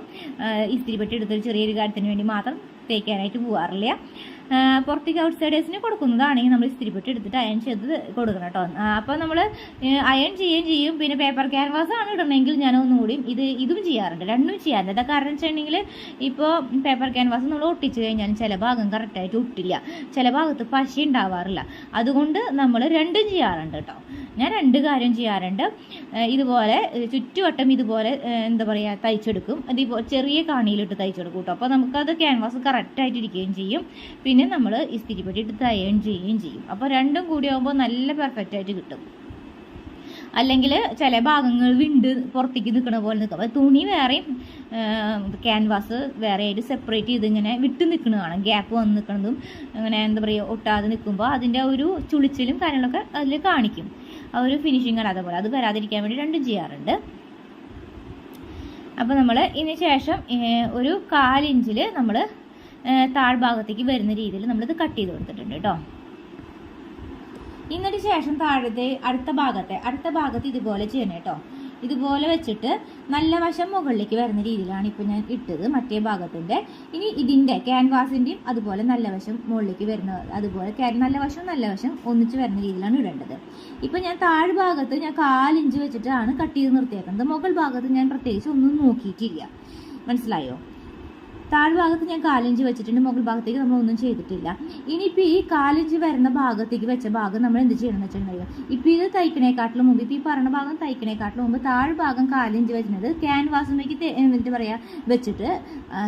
ഇസ്തിരി പെട്ടി എടുത്തൊരു ചെറിയൊരു കാര്യത്തിന് വേണ്ടി മാത്രം തേക്കാനായിട്ട് പോകാറില്ല. പുറത്തേക്ക് ഔട്ട് സൈഡേഴ്സിന് കൊടുക്കുന്നതാണെങ്കിൽ നമ്മൾ ഇസ്തിരിപ്പെട്ട് എടുത്തിട്ട് അയൺ ചെയ്ത് കൊടുക്കണം കേട്ടോ. അപ്പോൾ നമ്മൾ അയൺ ചെയ്യുകയും ചെയ്യും. പിന്നെ പേപ്പർ ക്യാൻവാസ് ആണ് ഇടണമെങ്കിൽ ഞാൻ ഒന്നുകൂടി ഇതും ചെയ്യാറുണ്ട്, രണ്ടും ചെയ്യാറുണ്ട്. എന്താ കാരണം വെച്ചിട്ടുണ്ടെങ്കിൽ ഇപ്പോൾ പേപ്പർ ക്യാൻവാസ് നമ്മൾ ഒട്ടിച്ച് കഴിഞ്ഞാൽ ചില ഭാഗം കറക്റ്റായിട്ട് ഒട്ടില്ല, ചില ഭാഗത്ത് പശ ഉണ്ടാവാറില്ല. അതുകൊണ്ട് നമ്മൾ രണ്ടും ചെയ്യാറുണ്ട് കേട്ടോ. ഞാൻ രണ്ട് കാര്യം ചെയ്യാറുണ്ട്. ഇതുപോലെ ചുറ്റുവട്ടം ഇതുപോലെ എന്താ പറയുക തയ്ച്ചെടുക്കും. അതിപ്പോൾ ചെറിയ കാണിയിലിട്ട് തയ്ച്ചെടുക്കും കേട്ടോ. അപ്പോൾ നമുക്കത് ക്യാൻവാസ് കറക്റ്റായിട്ട് ഇരിക്കുകയും ചെയ്യും. പിന്നെ നമ്മൾ ഇസ്തിരിപ്പെട്ടി ഇട്ട് അയൺ ചെയ്യുകയും ചെയ്യും. അപ്പോൾ രണ്ടും കൂടി ആകുമ്പോൾ നല്ല പെർഫെക്റ്റ് ആയിട്ട് കിട്ടും. അല്ലെങ്കിൽ ചില ഭാഗങ്ങൾ വിണ്ട് പുറത്തേക്ക് നിൽക്കണ പോലെ നിൽക്കും. അപ്പോൾ തുണി വേറെയും ക്യാൻവാസ് വേറെ ആയിട്ട് സെപ്പറേറ്റ് ചെയ്ത് ഇങ്ങനെ വിട്ട് നിൽക്കുന്നതാണ്. ഗ്യാപ്പ് വന്ന് നിൽക്കുന്നതും അങ്ങനെ എന്താ പറയുക ഒട്ടാതെ നിൽക്കുമ്പോൾ അതിൻ്റെ ഒരു ചുളിച്ചിലും കാര്യങ്ങളൊക്കെ അതിൽ കാണിക്കും. ആ ഒരു ഫിനിഷിങ് ആണ്. അതേപോലെ അത് വരാതിരിക്കാൻ വേണ്ടി രണ്ടും ചെയ്യാറുണ്ട്. അപ്പോൾ നമ്മൾ ഇതിന് ശേഷം ഒരു 1/4 ഇഞ്ചിൽ നമ്മൾ താഴ്ഭാഗത്തേക്ക് വരുന്ന രീതിയിൽ നമ്മളിത് കട്ട് ചെയ്ത് കൊടുത്തിട്ടുണ്ട് കേട്ടോ. എന്നിട്ട് ശേഷം താഴത്തെ അടുത്ത ഭാഗത്ത് ഇതുപോലെ ചെയ്യണം കേട്ടോ. ഇതുപോലെ വെച്ചിട്ട് നല്ല വശം മുകളിലേക്ക് വരുന്ന രീതിയിലാണ് ഇപ്പോൾ ഞാൻ ഇട്ടത് മറ്റേ ഭാഗത്തിൻ്റെ. ഇനി ഇതിൻ്റെ ക്യാൻവാസിൻ്റെയും അതുപോലെ നല്ല വശം മുകളിലേക്ക് വരുന്ന അതുപോലെ നല്ല വശം ഒന്നിച്ച് വരുന്ന രീതിയിലാണ് ഇടേണ്ടത്. ഇപ്പം ഞാൻ താഴ്ഭാഗത്ത് ഞാൻ 1/4 ഇഞ്ച് വെച്ചിട്ടാണ് കട്ട് ചെയ്ത് നിർത്തിയേക്കുന്നത്. മുകൾ ഭാഗത്ത് ഞാൻ പ്രത്യേകിച്ച് ഒന്നും നോക്കിയിട്ടില്ല. മനസ്സിലായോ? താഴ്ഭാഗത്ത് ഞാൻ 1/4 ഇഞ്ച് വെച്ചിട്ടുണ്ട്, മുകൾ ഭാഗത്തേക്ക് നമ്മൾ ഒന്നും ചെയ്തിട്ടില്ല. ഇനിയിപ്പോൾ ഈ 1/4 ഇഞ്ച് വരുന്ന ഭാഗത്തേക്ക് വെച്ച ഭാഗം നമ്മൾ എന്ത് ചെയ്യണമെന്ന് വെച്ചിട്ടുണ്ടെങ്കിൽ ഇപ്പോൾ ഇത് തയ്ക്കണേക്കാട്ടിലും മുമ്പ് ഇപ്പോൾ ഈ പറഞ്ഞ ഭാഗം തയ്ക്കണേക്കാട്ടിലും മുമ്പ് താഴ്ഭാഗം 1/4 ഇഞ്ച് വെച്ചിട്ട് ക്യാൻവാസിലേക്ക് എന്താ പറയുക വെച്ചിട്ട്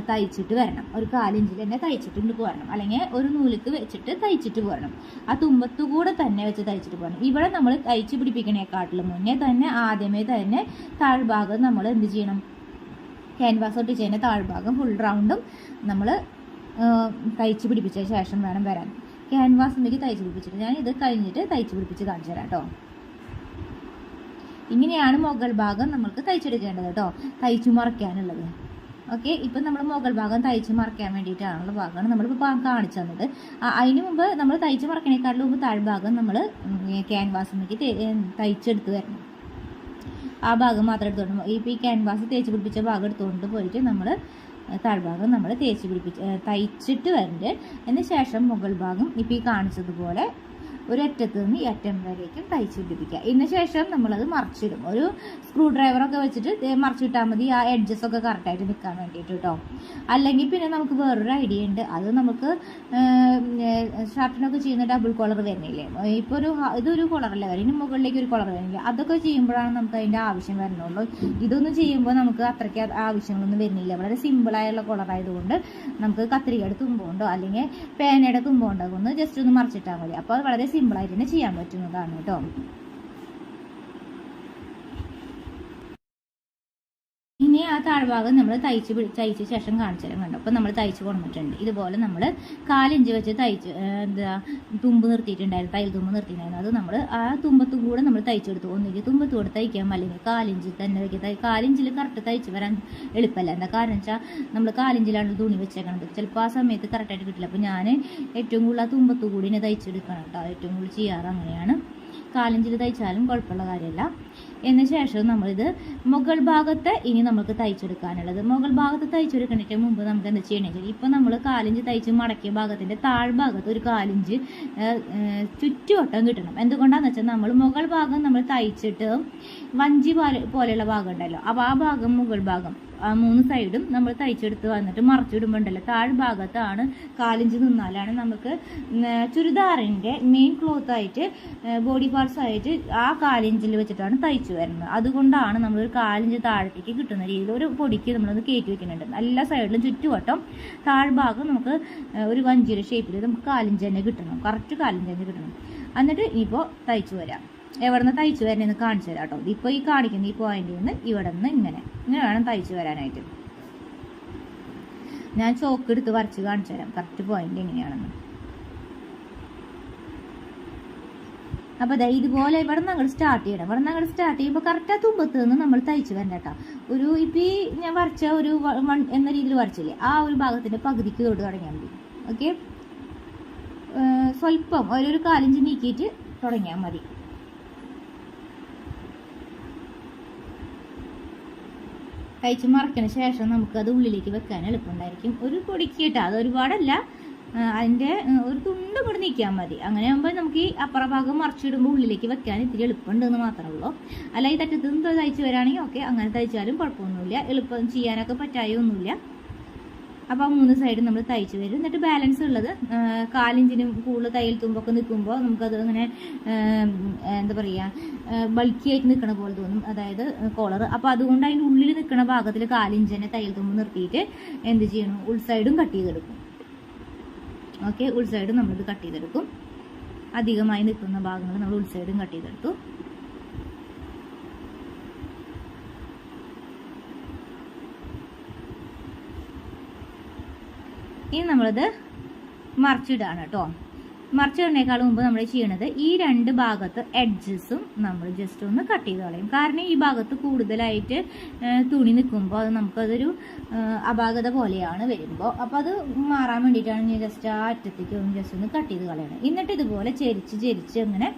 തയ്ച്ചിട്ട് വരണം. ഒരു 1/4 ഇഞ്ചിൽ തന്നെ തയ്ച്ചിട്ട് പോരണം, അല്ലെങ്കിൽ ഒരു നൂലിക്ക് വെച്ചിട്ട് തയ്ച്ചിട്ട് പോരണം. ആ തുമ്പത്തുകൂടെ തന്നെ വെച്ച് തയ്ച്ചിട്ട് പോകണം. ഇവിടെ നമ്മൾ തയ്ച്ച് പിടിപ്പിക്കണേക്കാട്ടിലും മുന്നേ തന്നെ ആദ്യമേ തന്നെ താഴ്ഭാഗം നമ്മൾ എന്ത് ചെയ്യണം, ക്യാൻവാസ് ഒട്ടിച്ചതിൻ്റെ താഴ്ഭാഗം ഫുൾ റൗണ്ടും നമ്മൾ തയ്ച്ച് പിടിപ്പിച്ച ശേഷം വേണം വരാൻ. ക്യാൻവാസിലേക്ക് തയ്ച്ച് പിടിപ്പിച്ചിട്ട് ഞാൻ ഇത് കഴിഞ്ഞിട്ട് തയ്ച്ച് പിടിപ്പിച്ച് കാണിച്ചു തരാം കേട്ടോ. ഇങ്ങനെയാണ് മുകൾ ഭാഗം നമ്മൾക്ക് തയ്ച്ചെടുക്കേണ്ടത് കേട്ടോ, തയ്ച്ചു മറയ്ക്കാനുള്ളത്. ഓക്കെ, ഇപ്പം നമ്മൾ മുകൾ ഭാഗം തയ്ച്ച് മറയ്ക്കാൻ വേണ്ടിയിട്ടാണുള്ള ഭാഗമാണ് നമ്മളിപ്പോൾ കാണിച്ചു തന്നത്. അതിന് മുമ്പ് നമ്മൾ തയ്ച്ച് മറക്കണേക്കാളും മുമ്പ് താഴ്ഭാഗം നമ്മൾ ക്യാൻവാസിലേക്ക് തയ്ച്ചെടുത്ത് വരണം. ആ ഭാഗം മാത്രം എടുത്തുകൊണ്ട് ഇപ്പോൾ ഈ ക്യാൻവാസ് തേച്ച് പിടിപ്പിച്ച ഭാഗം എടുത്തുകൊണ്ട് പോയിട്ട് നമ്മൾ താഴ്ഭാഗം നമ്മൾ തയ്ച്ചിട്ട് വരണ്ട്. അതിന് ശേഷം മുകൾ ഭാഗം ഇപ്പോൾ ഈ കാണിച്ചതുപോലെ ഒരറ്റത്ത് നിന്ന് ഈ അറ്റം വരേക്കും തയ്ച്ച് പിടിപ്പിക്കുക. ഇതിന് ശേഷം നമ്മളത് മറിച്ചിടും. ഒരു സ്ക്രൂ ഡ്രൈവറൊക്കെ വെച്ചിട്ട് മറിച്ചിട്ടാൽ മതി, ആ എഡ്ജസൊക്കെ കറക്റ്റായിട്ട് നിൽക്കാൻ വേണ്ടിയിട്ട് കേട്ടോ. അല്ലെങ്കിൽ പിന്നെ നമുക്ക് വേറൊരു ഐഡിയ ഉണ്ട്. അത് നമുക്ക് ഷർട്ടിനൊക്കെ ചെയ്യുന്ന ഡബിൾ കോളർ വരുന്നില്ലേ, ഇപ്പോൾ ഇതൊരു കോളറല്ലേ വരും, ഇനി മുകളിലേക്ക് ഒരു കോളർ വരുന്നില്ല. അതൊക്കെ ചെയ്യുമ്പോഴാണ് നമുക്ക് അതിൻ്റെ ആവശ്യം വരുന്നുള്ളൂ. ഇതൊന്നും ചെയ്യുമ്പോൾ നമുക്ക് അത്രയ്ക്ക് ആവശ്യങ്ങളൊന്നും വരുന്നില്ല. വളരെ സിമ്പിളായുള്ള കോളറായതുകൊണ്ട് നമുക്ക് കത്രികയുടെ തുമ്പുകൊണ്ടോ അല്ലെങ്കിൽ പേനയുടെ തുമ്പുകൊണ്ടോ ഒന്ന് ജസ്റ്റ് ഒന്ന് മറിച്ചിട്ടാൽ മതി. അപ്പോൾ അത് വളരെ സിമ്പിളായിട്ട് തന്നെ ചെയ്യാൻ പറ്റുന്നതാണ് കേട്ടോ. ഇനി ആ താഴ്ഭാഗം നമ്മൾ തയ്ച്ച ശേഷം കാണിച്ചു തരാൻ കണ്ടു. അപ്പോൾ നമ്മൾ തയ്ച്ച് കൊണ്ടിട്ടുണ്ട്. ഇതുപോലെ നമ്മൾ 1/4 ഇഞ്ച് വെച്ച് തയ്ച്ച് തുമ്പ് നിർത്തിയിട്ടുണ്ടായിരുന്നു, തയ്യൽ തുമ്പ് നിർത്തിയിട്ടുണ്ടായിരുന്നു. അത് നമ്മൾ ആ തുമ്പത്തും കൂടെ നമ്മൾ തയ്ച്ചെടുത്തു. ഒന്നിക്ക് തുമ്പത്ത് കൂടെ തയ്ക്കാൻ അല്ലെങ്കിൽ 1/4 ഇഞ്ചിൽ തന്നെ വയ്ക്കുക. 1/4 ഇഞ്ചിൽ കറക്റ്റ് തയ്ച്ച് വരാൻ എളുപ്പമല്ല. എന്താ കാരണം വെച്ചാൽ നമ്മൾ 1/4 ഇഞ്ചിലാണ് തുണി വെച്ചേക്കണത്. ചിലപ്പോൾ ആ സമയത്ത് കറക്റ്റായിട്ട് കിട്ടില്ല. അപ്പോൾ ഞാൻ ഏറ്റവും കൂടുതൽ ആ തുമ്പത്തു കൂടി തയ്ച്ചെടുക്കണം കേട്ടോ. ഏറ്റവും കൂടുതൽ ചെയ്യാറ് അങ്ങനെയാണ്. 1/4 ഇഞ്ചിൽ തയ്ച്ചാലും കുഴപ്പമുള്ള കാര്യമല്ല. എന്ന ശേഷം നമ്മളിത് മുകൾ ഭാഗത്ത് ഇനി നമുക്ക് തയ്ച്ചെടുക്കാനുള്ളത്. മുകൾ ഭാഗത്ത് തയ്ച്ചെടുക്കുന്നതിന് മുമ്പ് നമുക്ക് എന്താ ചെയ്യണമെന്ന് വെച്ചാൽ ഇപ്പോൾ നമ്മൾ 1/4 ഇഞ്ച് തയ്ച്ച് മടക്കിയ ഭാഗത്തിൻ്റെ താഴ്ഭാഗത്ത് ഒരു 1/4 ഇഞ്ച് ചുറ്റുവട്ടം കിട്ടണം. എന്തുകൊണ്ടാണെന്ന് വെച്ചാൽ നമ്മൾ മുകൾ ഭാഗം നമ്മൾ തയ്ച്ചിട്ട് വഞ്ചി പോലെയുള്ള ഭാഗം ഉണ്ടല്ലോ, അപ്പോൾ ആ ഭാഗം മുകൾ ഭാഗം 3 സൈഡും നമ്മൾ തയ്ച്ചെടുത്ത് വന്നിട്ട് മറച്ചിടുമ്പോൾ ഉണ്ടല്ലോ താഴ്ഭാഗത്താണ് 1/4 ഇഞ്ച് നിന്നാലാണ് നമുക്ക് ചുരിദാറിൻ്റെ മെയിൻ ക്ലോത്ത് ആയിട്ട് ബോഡി പാർട്സ് ആയിട്ട് ആ 1/4 ഇഞ്ചിൽ വെച്ചിട്ടാണ് തയ്ച്ചു വരുന്നത്. അതുകൊണ്ടാണ് നമ്മളൊരു 1/4 ഇഞ്ച് താഴത്തേക്ക് കിട്ടുന്ന രീതിയിൽ ഒരു പൊടിക്ക് നമ്മളൊന്ന് കയറ്റി വെക്കുന്നുണ്ട്. എല്ലാ സൈഡിലും ചുറ്റുവട്ടം താഴ്ഭാഗം നമുക്ക് ഒരു വഞ്ചിയുടെ ഷേപ്പിൽ നമുക്ക് 1/4 ഇഞ്ച് തന്നെ കിട്ടണം, കറക്റ്റ് 1/4 ഇഞ്ച് തന്നെ കിട്ടണം. എന്നിട്ട് ഇപ്പോൾ തയ്ച്ചു വരാം. എവിടെ നിന്ന് തയ്ച്ചു വരണമെന്ന് കാണിച്ചു തരാം കേട്ടോ. ഇപ്പോൾ ഈ കാണിക്കുന്ന ഈ പോയിന്റിൽ നിന്ന് ഇവിടെ നിന്ന് ഇങ്ങനെ വേണം തയ്ച്ചു വരാനായിട്ട്. ഞാൻ ചോക്ക് എടുത്ത് വരച്ച് കാണിച്ചു തരാം കറക്റ്റ് പോയിന്റ് എങ്ങനെയാണെന്ന്. അപ്പോൾ അതായത് ഇതുപോലെ ഇവിടെ നിന്ന് അങ്ങോട്ട് സ്റ്റാർട്ട് ചെയ്യണം. ഇവിടെ നിന്ന് അങ്ങോട്ട് സ്റ്റാർട്ട് ചെയ്യുമ്പോൾ കറക്റ്റ് ആ തുമ്പത്ത് നിന്ന് നമ്മൾ തയ്ച്ച് വരണം കേട്ടോ. ഒരു ഇപ്പോൾ ഞാൻ വരച്ച ഒരു 1 എന്ന രീതിയിൽ വരച്ചില്ലേ, ആ ഒരു ഭാഗത്തിൻ്റെ പകുതിക്ക് തൊട്ട് തുടങ്ങിയാൽ മതി. ഓക്കെ, സ്വല്പം ഒരു 1/4 ഇഞ്ച് നീക്കിയിട്ട് തുടങ്ങിയാൽ മതി. തയ്ച്ച് മറക്കിന് ശേഷം നമുക്കത് ഉള്ളിലേക്ക് വെക്കാൻ എളുപ്പമുണ്ടായിരിക്കും. ഒരു പൊടിക്ക് കേട്ടോ, അത് ഒരുപാടല്ല, അതിൻ്റെ ഒരു തുണ്ട് കൂടെ നീക്കിയാൽ മതി. അങ്ങനെ ആകുമ്പോൾ നമുക്ക് ഈ അപ്പുറ ഭാഗം മറിച്ചിടുമ്പോൾ ഉള്ളിലേക്ക് വെക്കാൻ ഇത്തിരി എളുപ്പമുണ്ടെന്ന് മാത്രമേ ഉള്ളൂ. അല്ല ഈ തറ്റത്ത് നിന്ന് തയ്ച്ച് വരാണെങ്കിൽ ഓക്കെ, അങ്ങനെ തയ്ച്ചാലും കുഴപ്പമൊന്നുമില്ല, എളുപ്പം ചെയ്യാനൊക്കെ പറ്റായൊന്നുമില്ല. അപ്പോൾ 3 സൈഡ് നമ്മൾ തയ്ച്ച് വരും. എന്നിട്ട് ബാലൻസ് ഉള്ളത് 1/4 ഇഞ്ചിനും കൂടുതൽ തയ്യൽ തുമ്പൊക്കെ നിൽക്കുമ്പോൾ നമുക്കത് അങ്ങനെ എന്താ പറയുക, ബൾക്കി ആയിട്ട് നിൽക്കണ പോലെ തോന്നും, അതായത് കോളർ. അപ്പോൾ അതുകൊണ്ട് അതിൻ്റെ ഉള്ളിൽ നിൽക്കുന്ന ഭാഗത്തിൽ 1/4 ഇഞ്ച് തന്നെ തയ്യൽ തുമ്പ് നിർത്തിയിട്ട് എന്ത് ചെയ്യണം, ഉൾസൈഡും കട്ട് ചെയ്തെടുക്കും. ഓക്കെ, ഉൾസൈഡും നമ്മളിത് കട്ട് ചെയ്തെടുക്കും. അധികമായി നിൽക്കുന്ന ഭാഗങ്ങൾ നമ്മൾ ഉൾസൈഡും കട്ട് ചെയ്തെടുത്തു. ഇനി നമ്മളിത് മറിച്ചിടാണ് കേട്ടോ. മറിച്ചിടുന്നേക്കാൾ മുമ്പ് നമ്മൾ ചെയ്യണത് ഈ 2 ഭാഗത്ത് എഡ്ജസും നമ്മൾ ജസ്റ്റ് ഒന്ന് കട്ട് ചെയ്ത് കളയും. കാരണം ഈ ഭാഗത്ത് കൂടുതലായിട്ട് തുണി നിൽക്കുമ്പോൾ അത് നമുക്കതൊരു അപാകത പോലെയാണ് വരുമ്പോൾ. അപ്പോൾ അത് മാറാൻ വേണ്ടിയിട്ടാണ് ഞാൻ ജസ്റ്റ് ആ അറ്റത്തേക്ക് ഒന്ന് ജസ്റ്റ് ഒന്ന് കട്ട് ചെയ്ത് കളയണം. എന്നിട്ട് ഇതുപോലെ ചെരിച്ച് അങ്ങനെ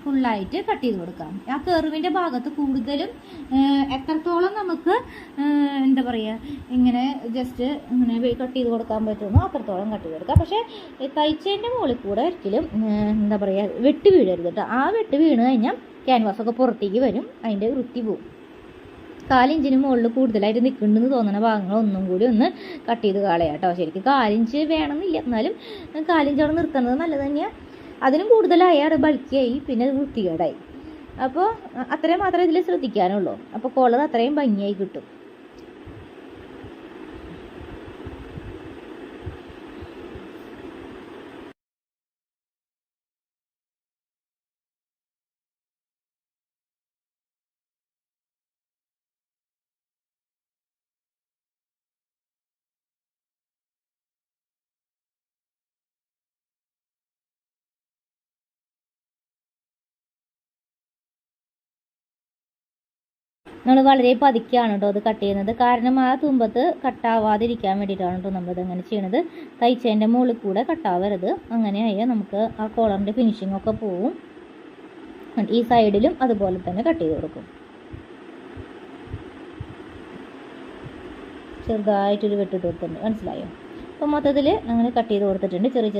ഫുള്ളായിട്ട് കട്ട് ചെയ്ത് കൊടുക്കാം. ആ കർവിൻ്റെ ഭാഗത്ത് കൂടുതലും എത്രത്തോളം നമുക്ക് എന്താ പറയുക, ഇങ്ങനെ ജസ്റ്റ് ഇങ്ങനെ കട്ട് ചെയ്ത് കൊടുക്കാൻ പറ്റുമോ അത്രത്തോളം കട്ട് ചെയ്ത് കൊടുക്കാം. പക്ഷേ തയ്ച്ചതിൻ്റെ മുകളിൽ കൂടെ ഒരിക്കലും എന്താ പറയുക, വെട്ട് വീഴരുത് കേട്ടോ. ആ വെട്ട് വീണ് കഴിഞ്ഞാൽ ക്യാൻവാസൊക്കെ പുറത്തേക്ക് വരും, അതിൻ്റെ വൃത്തി പോവും. 1/4 ഇഞ്ചിന് മുകളിൽ കൂടുതലായിട്ട് നിൽക്കുന്നുണ്ടെന്ന് തോന്നുന്ന ഭാഗങ്ങൾ ഒന്നും കൂടി ഒന്ന് കട്ട് ചെയ്ത് കളയാം കേട്ടോ. ശരിക്കും 1/4 ഇഞ്ച് വേണമെന്നില്ല, എന്നാലും 1/4 ഇഞ്ച് അവിടെ നിർത്തുന്നത് നല്ലത് തന്നെയാണ്. അതിനും കൂടുതലായി അവിടെ ബൾക്കിയായി, പിന്നെ അത് വൃത്തികേടായി. അപ്പോൾ അത്രയും മാത്രമേ ഇതിൽ ശ്രദ്ധിക്കാനുള്ളൂ. അപ്പോൾ കോളർ അത്രയും ഭംഗിയായി കിട്ടും. നമ്മൾ വളരെ പതുക്കെയാണ് കേട്ടോ അത് കട്ട് ചെയ്യുന്നത്. കാരണം ആ തുമ്പത്ത് കട്ടാവാതിരിക്കാൻ വേണ്ടിയിട്ടാണ് കേട്ടോ നമ്മളിത് അങ്ങനെ ചെയ്യണത്. തയ്ച്ചതിൻ്റെ മുകളിൽ കൂടെ കട്ടാവരുത്. അങ്ങനെയായാൽ നമുക്ക് ആ കോളറിൻ്റെ ഫിനിഷിംഗ് ഒക്കെ പോവും. ഈ സൈഡിലും അതുപോലെ തന്നെ കട്ട് ചെയ്ത് കൊടുക്കും. ചെറുതായിട്ടൊരു വെട്ടിട്ട് കൊടുത്തിട്ടുണ്ട്, മനസ്സിലായോ? അപ്പോൾ മൊത്തത്തിൽ അങ്ങനെ കട്ട് ചെയ്ത് കൊടുത്തിട്ടുണ്ട്. ചെറിയ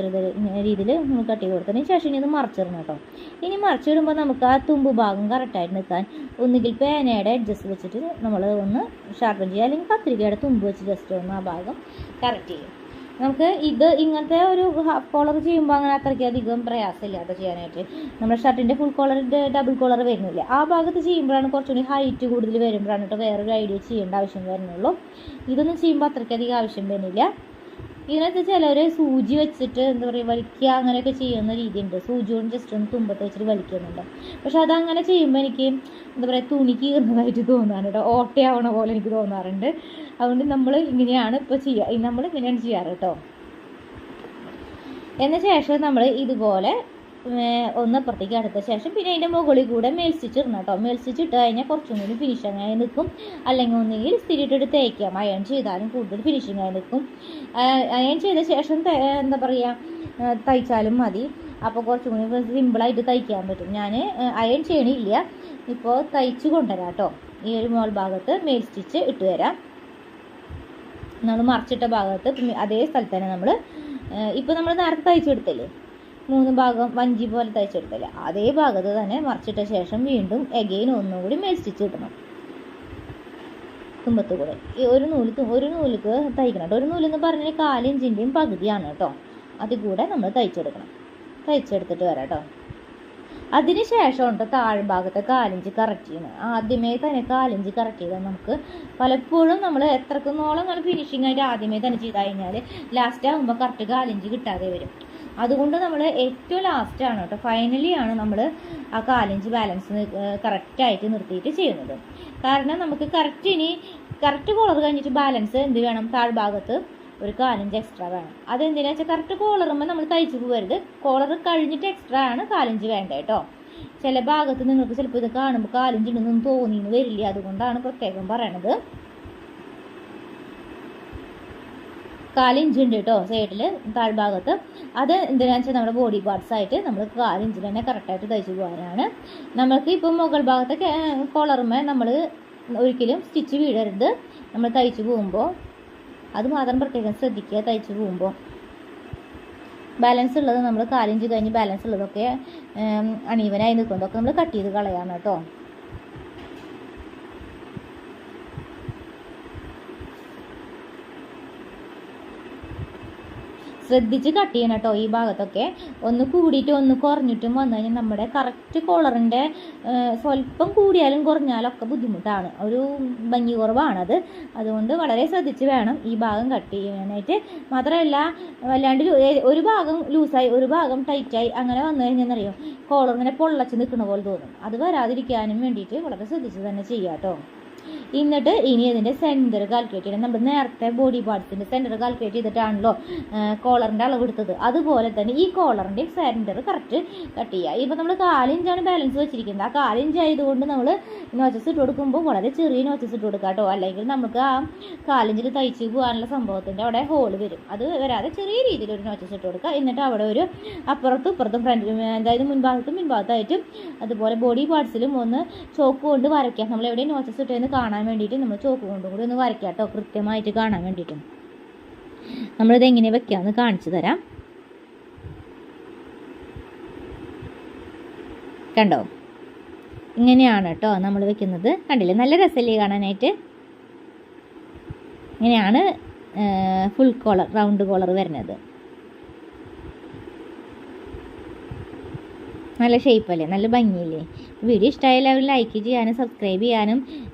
രീതിയിൽ നമ്മൾ കട്ട് ചെയ്ത് കൊടുത്തതിന് ശേഷം ഇനി ഇത് മറിച്ചിടണം കേട്ടോ. ഇനി മറിച്ചിടുമ്പോൾ നമുക്ക് ആ തുമ്പ് ഭാഗം കറക്റ്റായിട്ട് നിൽക്കാൻ ഒന്നുകിൽ പേനയുടെ അഡ്ജസ്റ്റ് വെച്ചിട്ട് നമ്മൾ ഒന്ന് ഷാർപ്പൻ ചെയ്യുക, അല്ലെങ്കിൽ കത്രികയുടെ തുമ്പ് വെച്ച് ജസ്റ്റ് ഒന്ന് ആ ഭാഗം കറക്റ്റ് ചെയ്യും. നമുക്ക് ഇത് ഇങ്ങനത്തെ ഒരു ഹാഫ് കോളർ ചെയ്യുമ്പോൾ അങ്ങനെ അത്രയ്ക്കധികം പ്രയാസമില്ലാതെ ചെയ്യാനായിട്ട്. നമ്മുടെ ഷർട്ടിൻ്റെ ഫുൾ കോളറിൻ്റെ ഡബിൾ കോളർ വരുന്നില്ല, ആ ഭാഗത്ത് ചെയ്യുമ്പോഴാണ് കുറച്ചുകൂടി ഹൈറ്റ് കൂടുതൽ വരുമ്പോഴാണ് കേട്ടോ വേറൊരു ഐഡിയ ചെയ്യേണ്ട ആവശ്യം വരുന്നുള്ളൂ. ഇതൊന്നും ചെയ്യുമ്പോൾ അത്രയ്ക്കധികം ആവശ്യം വരുന്നില്ല. ഇതിനകത്ത് ചിലർ സൂചി വെച്ചിട്ട് എന്താ പറയുക വലിക്കുക അങ്ങനെയൊക്കെ ചെയ്യുന്ന രീതിയുണ്ട്. സൂചി കൊണ്ട് ജസ്റ്റ് ഒന്ന് തുമ്പത്ത് വെച്ചിട്ട് വലിക്കുന്നുണ്ട്. പക്ഷെ അതങ്ങനെ ചെയ്യുമ്പോൾ എനിക്ക് എന്താ പറയുക തുണി കീറുന്നതായിട്ട് തോന്നാറുണ്ട്, ഓട്ടയാവണ പോലെ എനിക്ക് തോന്നാറുണ്ട്. അതുകൊണ്ട് നമ്മൾ ഇങ്ങനെയാണ് ഇപ്പോൾ ചെയ്യുക, നമ്മൾ ഇങ്ങനെയാണ് ചെയ്യാറ് കേട്ടോ. എന്ന ശേഷം നമ്മൾ ഇതുപോലെ ഒന്ന് അപ്പുറത്തേക്ക് അടുത്ത ശേഷം പിന്നെ അതിൻ്റെ മുകളിൽ കൂടെ മേൽ സ്റ്റിച്ച് ഇടണം കേട്ടോ. മേൽ സ്റ്റിച്ച് ഇട്ട് കഴിഞ്ഞാൽ കുറച്ചും കൂടി ഫിനിഷിംഗ് ആയി നിൽക്കും. അല്ലെങ്കിൽ ഒന്നുകിൽ സ്ഥിരിട്ടിട്ട് തേക്കാം, അയൺ ചെയ്താലും കൂടുതൽ ഫിനിഷിംഗ് ആയി നിൽക്കും. അയൺ ചെയ്ത ശേഷം എന്താ പറയുക തയ്ച്ചാലും മതി. അപ്പോൾ കുറച്ചും കൂടി സിമ്പിളായിട്ട് തയ്ക്കാൻ പറ്റും. ഞാൻ അയൺ ചെയ്യണില്ല, ഇപ്പോൾ തയ്ച്ച് കൊണ്ടുവരാം കേട്ടോ. ഈ ഒരു മോൾ ഭാഗത്ത് മേൽ സ്റ്റിച്ച് ഇട്ട് തരാം. നമ്മൾ മറിച്ചിട്ട ഭാഗത്ത് അതേ സ്ഥലത്ത് തന്നെ നമ്മൾ ഇപ്പോൾ നമ്മൾ നേരത്തെ തയ്ച്ചെടുത്തില്ലേ 3 ഭാഗം വഞ്ചി പോലെ തയ്ച്ചെടുത്തില്ല, അതേ ഭാഗത്ത് തന്നെ മറിച്ചിട്ട ശേഷം വീണ്ടും എഗെയിൻ ഒന്നും കൂടി മേൽ സ്റ്റിച്ച് ഇടണം തുമ്പത്ത് കൂടെ. ഒരു നൂലിക്ക് തയ്ക്കണം കേട്ടോ. ഒരു നൂലെന്ന് പറഞ്ഞാൽ 4 ഇഞ്ചിൻ്റെയും പകുതിയാണ് കേട്ടോ. അതിൽ കൂടെ നമ്മൾ തയ്ച്ചെടുത്തിട്ട് വരാം കേട്ടോ. അതിന് ശേഷം ഉണ്ട് താഴ്ഭാഗത്തെ 4 ഇഞ്ച് കറക്റ്റ് ചെയ്യണം. ആദ്യമേ തന്നെ 4 ഇഞ്ച് കറക്റ്റ് ചെയ്താൽ നമുക്ക് പലപ്പോഴും നമ്മൾ എത്രക്കുന്നോളം നല്ല ഫിനിഷിംഗ് ആയിട്ട് ആദ്യമേ തന്നെ ചെയ്ത് കഴിഞ്ഞാൽ ലാസ്റ്റ് ആകുമ്പോൾ കറക്റ്റ് 4 ഇഞ്ച് കിട്ടാതെ വരും. അതുകൊണ്ട് നമ്മൾ ഏറ്റവും ലാസ്റ്റാണ് കേട്ടോ, ഫൈനലിയാണ് നമ്മൾ ആ 4 ഇഞ്ച് ബാലൻസ് കറക്റ്റായിട്ട് നിർത്തിയിട്ട് ചെയ്യുന്നത്. കാരണം നമുക്ക് കറക്റ്റ് കോളർ കഴിഞ്ഞിട്ട് ബാലൻസ് എന്ത് വേണം, താഴ്ഭാഗത്ത് ഒരു 4 ഇഞ്ച് എക്സ്ട്രാ വേണം. അതെന്തിനാ വെച്ചാൽ കറക്റ്റ് കോളറുമ്പോൾ നമ്മൾ തയ്ച്ചു പോകരുത്. കോളർ കഴിഞ്ഞിട്ട് എക്സ്ട്രാ ആണ് 4 ഇഞ്ച് വേണ്ടത് കേട്ടോ. ചില ഭാഗത്ത് നിങ്ങൾക്ക് ചിലപ്പോൾ ഇത് കാണുമ്പോൾ കാലിഞ്ചുണ്ടെന്നൊന്നും തോന്നിയെന്ന് വരില്ല. അതുകൊണ്ടാണ് പ്രത്യേകം പറയണത്. 4 ഇഞ്ച് ഉണ്ട് കേട്ടോ സൈഡിൽ താഴ്ഭാഗത്ത്. അത് എന്തിനാണെന്ന് വെച്ചാൽ നമ്മുടെ ബോഡി പാർട്സ് ആയിട്ട് നമ്മൾ 4 ഇഞ്ചിൽ തന്നെ കറക്റ്റായിട്ട് തയ്ച്ചു പോകാനാണ്. നമ്മൾക്ക് ഇപ്പം മുകൾ ഭാഗത്തെ കോളറുമേ നമ്മൾ ഒരിക്കലും സ്റ്റിച്ച് വീഴരുത്. നമ്മൾ തയ്ച്ചു പോകുമ്പോൾ അത് മാത്രം പ്രത്യേകം ശ്രദ്ധിക്കുക. തയ്ച്ചു പോകുമ്പോൾ ബാലൻസ് ഉള്ളത് നമ്മൾ 4 ഇഞ്ച് കഴിഞ്ഞ് ബാലൻസ് ഉള്ളതൊക്കെ അണീവനായി നിൽക്കുന്നതൊക്കെ നമ്മൾ കട്ട് ചെയ്ത് കളയാണ് കേട്ടോ. ശ്രദ്ധിച്ച് കട്ട് ചെയ്യണം കേട്ടോ. ഈ ഭാഗത്തൊക്കെ ഒന്ന് കൂടിയിട്ട് ഒന്ന് കുറഞ്ഞിട്ടും വന്നു കഴിഞ്ഞാൽ നമ്മുടെ കറക്റ്റ് കോളറിൻ്റെ സ്വല്പം കൂടിയാലും കുറഞ്ഞാലും ഒക്കെ ബുദ്ധിമുട്ടാണ്, ഒരു ഭംഗി കുറവാണത്. അതുകൊണ്ട് വളരെ ശ്രദ്ധിച്ച് വേണം ഈ ഭാഗം കട്ട് ചെയ്യാനായിട്ട്. മാത്രമല്ല വല്ലാണ്ട് ഒരു ഭാഗം ലൂസായി ഒരു ഭാഗം ടൈറ്റായി അങ്ങനെ വന്നു കഴിഞ്ഞാൽ കോളർ ഇങ്ങനെ പൊള്ളച്ച് നിൽക്കുന്ന പോലെ തോന്നും. അത് വരാതിരിക്കാനും വേണ്ടിയിട്ട് വളരെ ശ്രദ്ധിച്ച് തന്നെ ചെയ്യാം കേട്ടോ. എന്നിട്ട് ഇനി ഇതിൻ്റെ സെൻറ്റർ കാൽക്കുലേറ്റ് ചെയ്യണം. നമ്മൾ നേരത്തെ ബോഡി പാർട്സിൻ്റെ സെൻറ്റർ കാൽക്കുലേറ്റ് ചെയ്തിട്ടാണല്ലോ കോളറിൻ്റെ അളവ് എടുത്തത്. അതുപോലെ തന്നെ ഈ കോളറിൻ്റെ സെൻറ്റർ കറക്റ്റ് കട്ട് ചെയ്യുക. ഇപ്പോൾ നമ്മൾ 4 ഇഞ്ചാണ് ബാലൻസ് വെച്ചിരിക്കുന്നത്. ആ 4 ഇഞ്ച് ആയതുകൊണ്ട് നമ്മൾ നോച്ചസ് ഇട്ട് കൊടുക്കുമ്പോൾ വളരെ ചെറിയ നോച്ചസ് ഇട്ട് കൊടുക്കുക കേട്ടോ. അല്ലെങ്കിൽ നമുക്ക് ആ 4 ഇഞ്ചിൽ തയ്ച്ച് പോകാനുള്ള സംഭവത്തിൻ്റെ അവിടെ ഹോള് വരും. അത് വരാതെ ചെറിയ രീതിയിൽ ഒരു നോച്ചസ് ഇട്ട് കൊടുക്കുക. എന്നിട്ട് അവിടെ ഒരു അപ്പുറത്തും ഇപ്പുറത്തും ഫ്രണ്ടിലും, അതായത് മുൻഭാഗത്തായിട്ടും അതുപോലെ ബോഡി പാർട്സിലും ഒന്ന് ചോക്ക് കൊണ്ട് വരയ്ക്കാം. നമ്മൾ എവിടെ നോച്ചസ് ഇട്ടതെന്ന് കാണാൻ വേണ്ടിയിട്ട് നമ്മൾ ചോക്ക് കൊണ്ടും കൂടി ഒന്ന് വരയ്ക്കാം കേട്ടോ, കൃത്യമായിട്ട് കാണാൻ വേണ്ടിയിട്ടും. നമ്മളിത് എങ്ങനെ വെക്കാമെന്ന് കാണിച്ചു തരാം. കണ്ടോ, ഇങ്ങനെയാണ് കേട്ടോ നമ്മൾ വെക്കുന്നത്. കണ്ടില്ലേ, നല്ല രസമല്ലേ കാണാനായിട്ട്. ഇങ്ങനെയാണ് ഫുൾ കോളർ, റൗണ്ട് കോളർ വരുന്നത്. നല്ല ഷേപ്പല്ലേ, നല്ല ഭംഗിയില്ലേ. വീഡിയോ ഇഷ്ടമായാലും അവർ ലൈക്ക് ചെയ്യാനും സബ്സ്ക്രൈബ് ചെയ്യാനും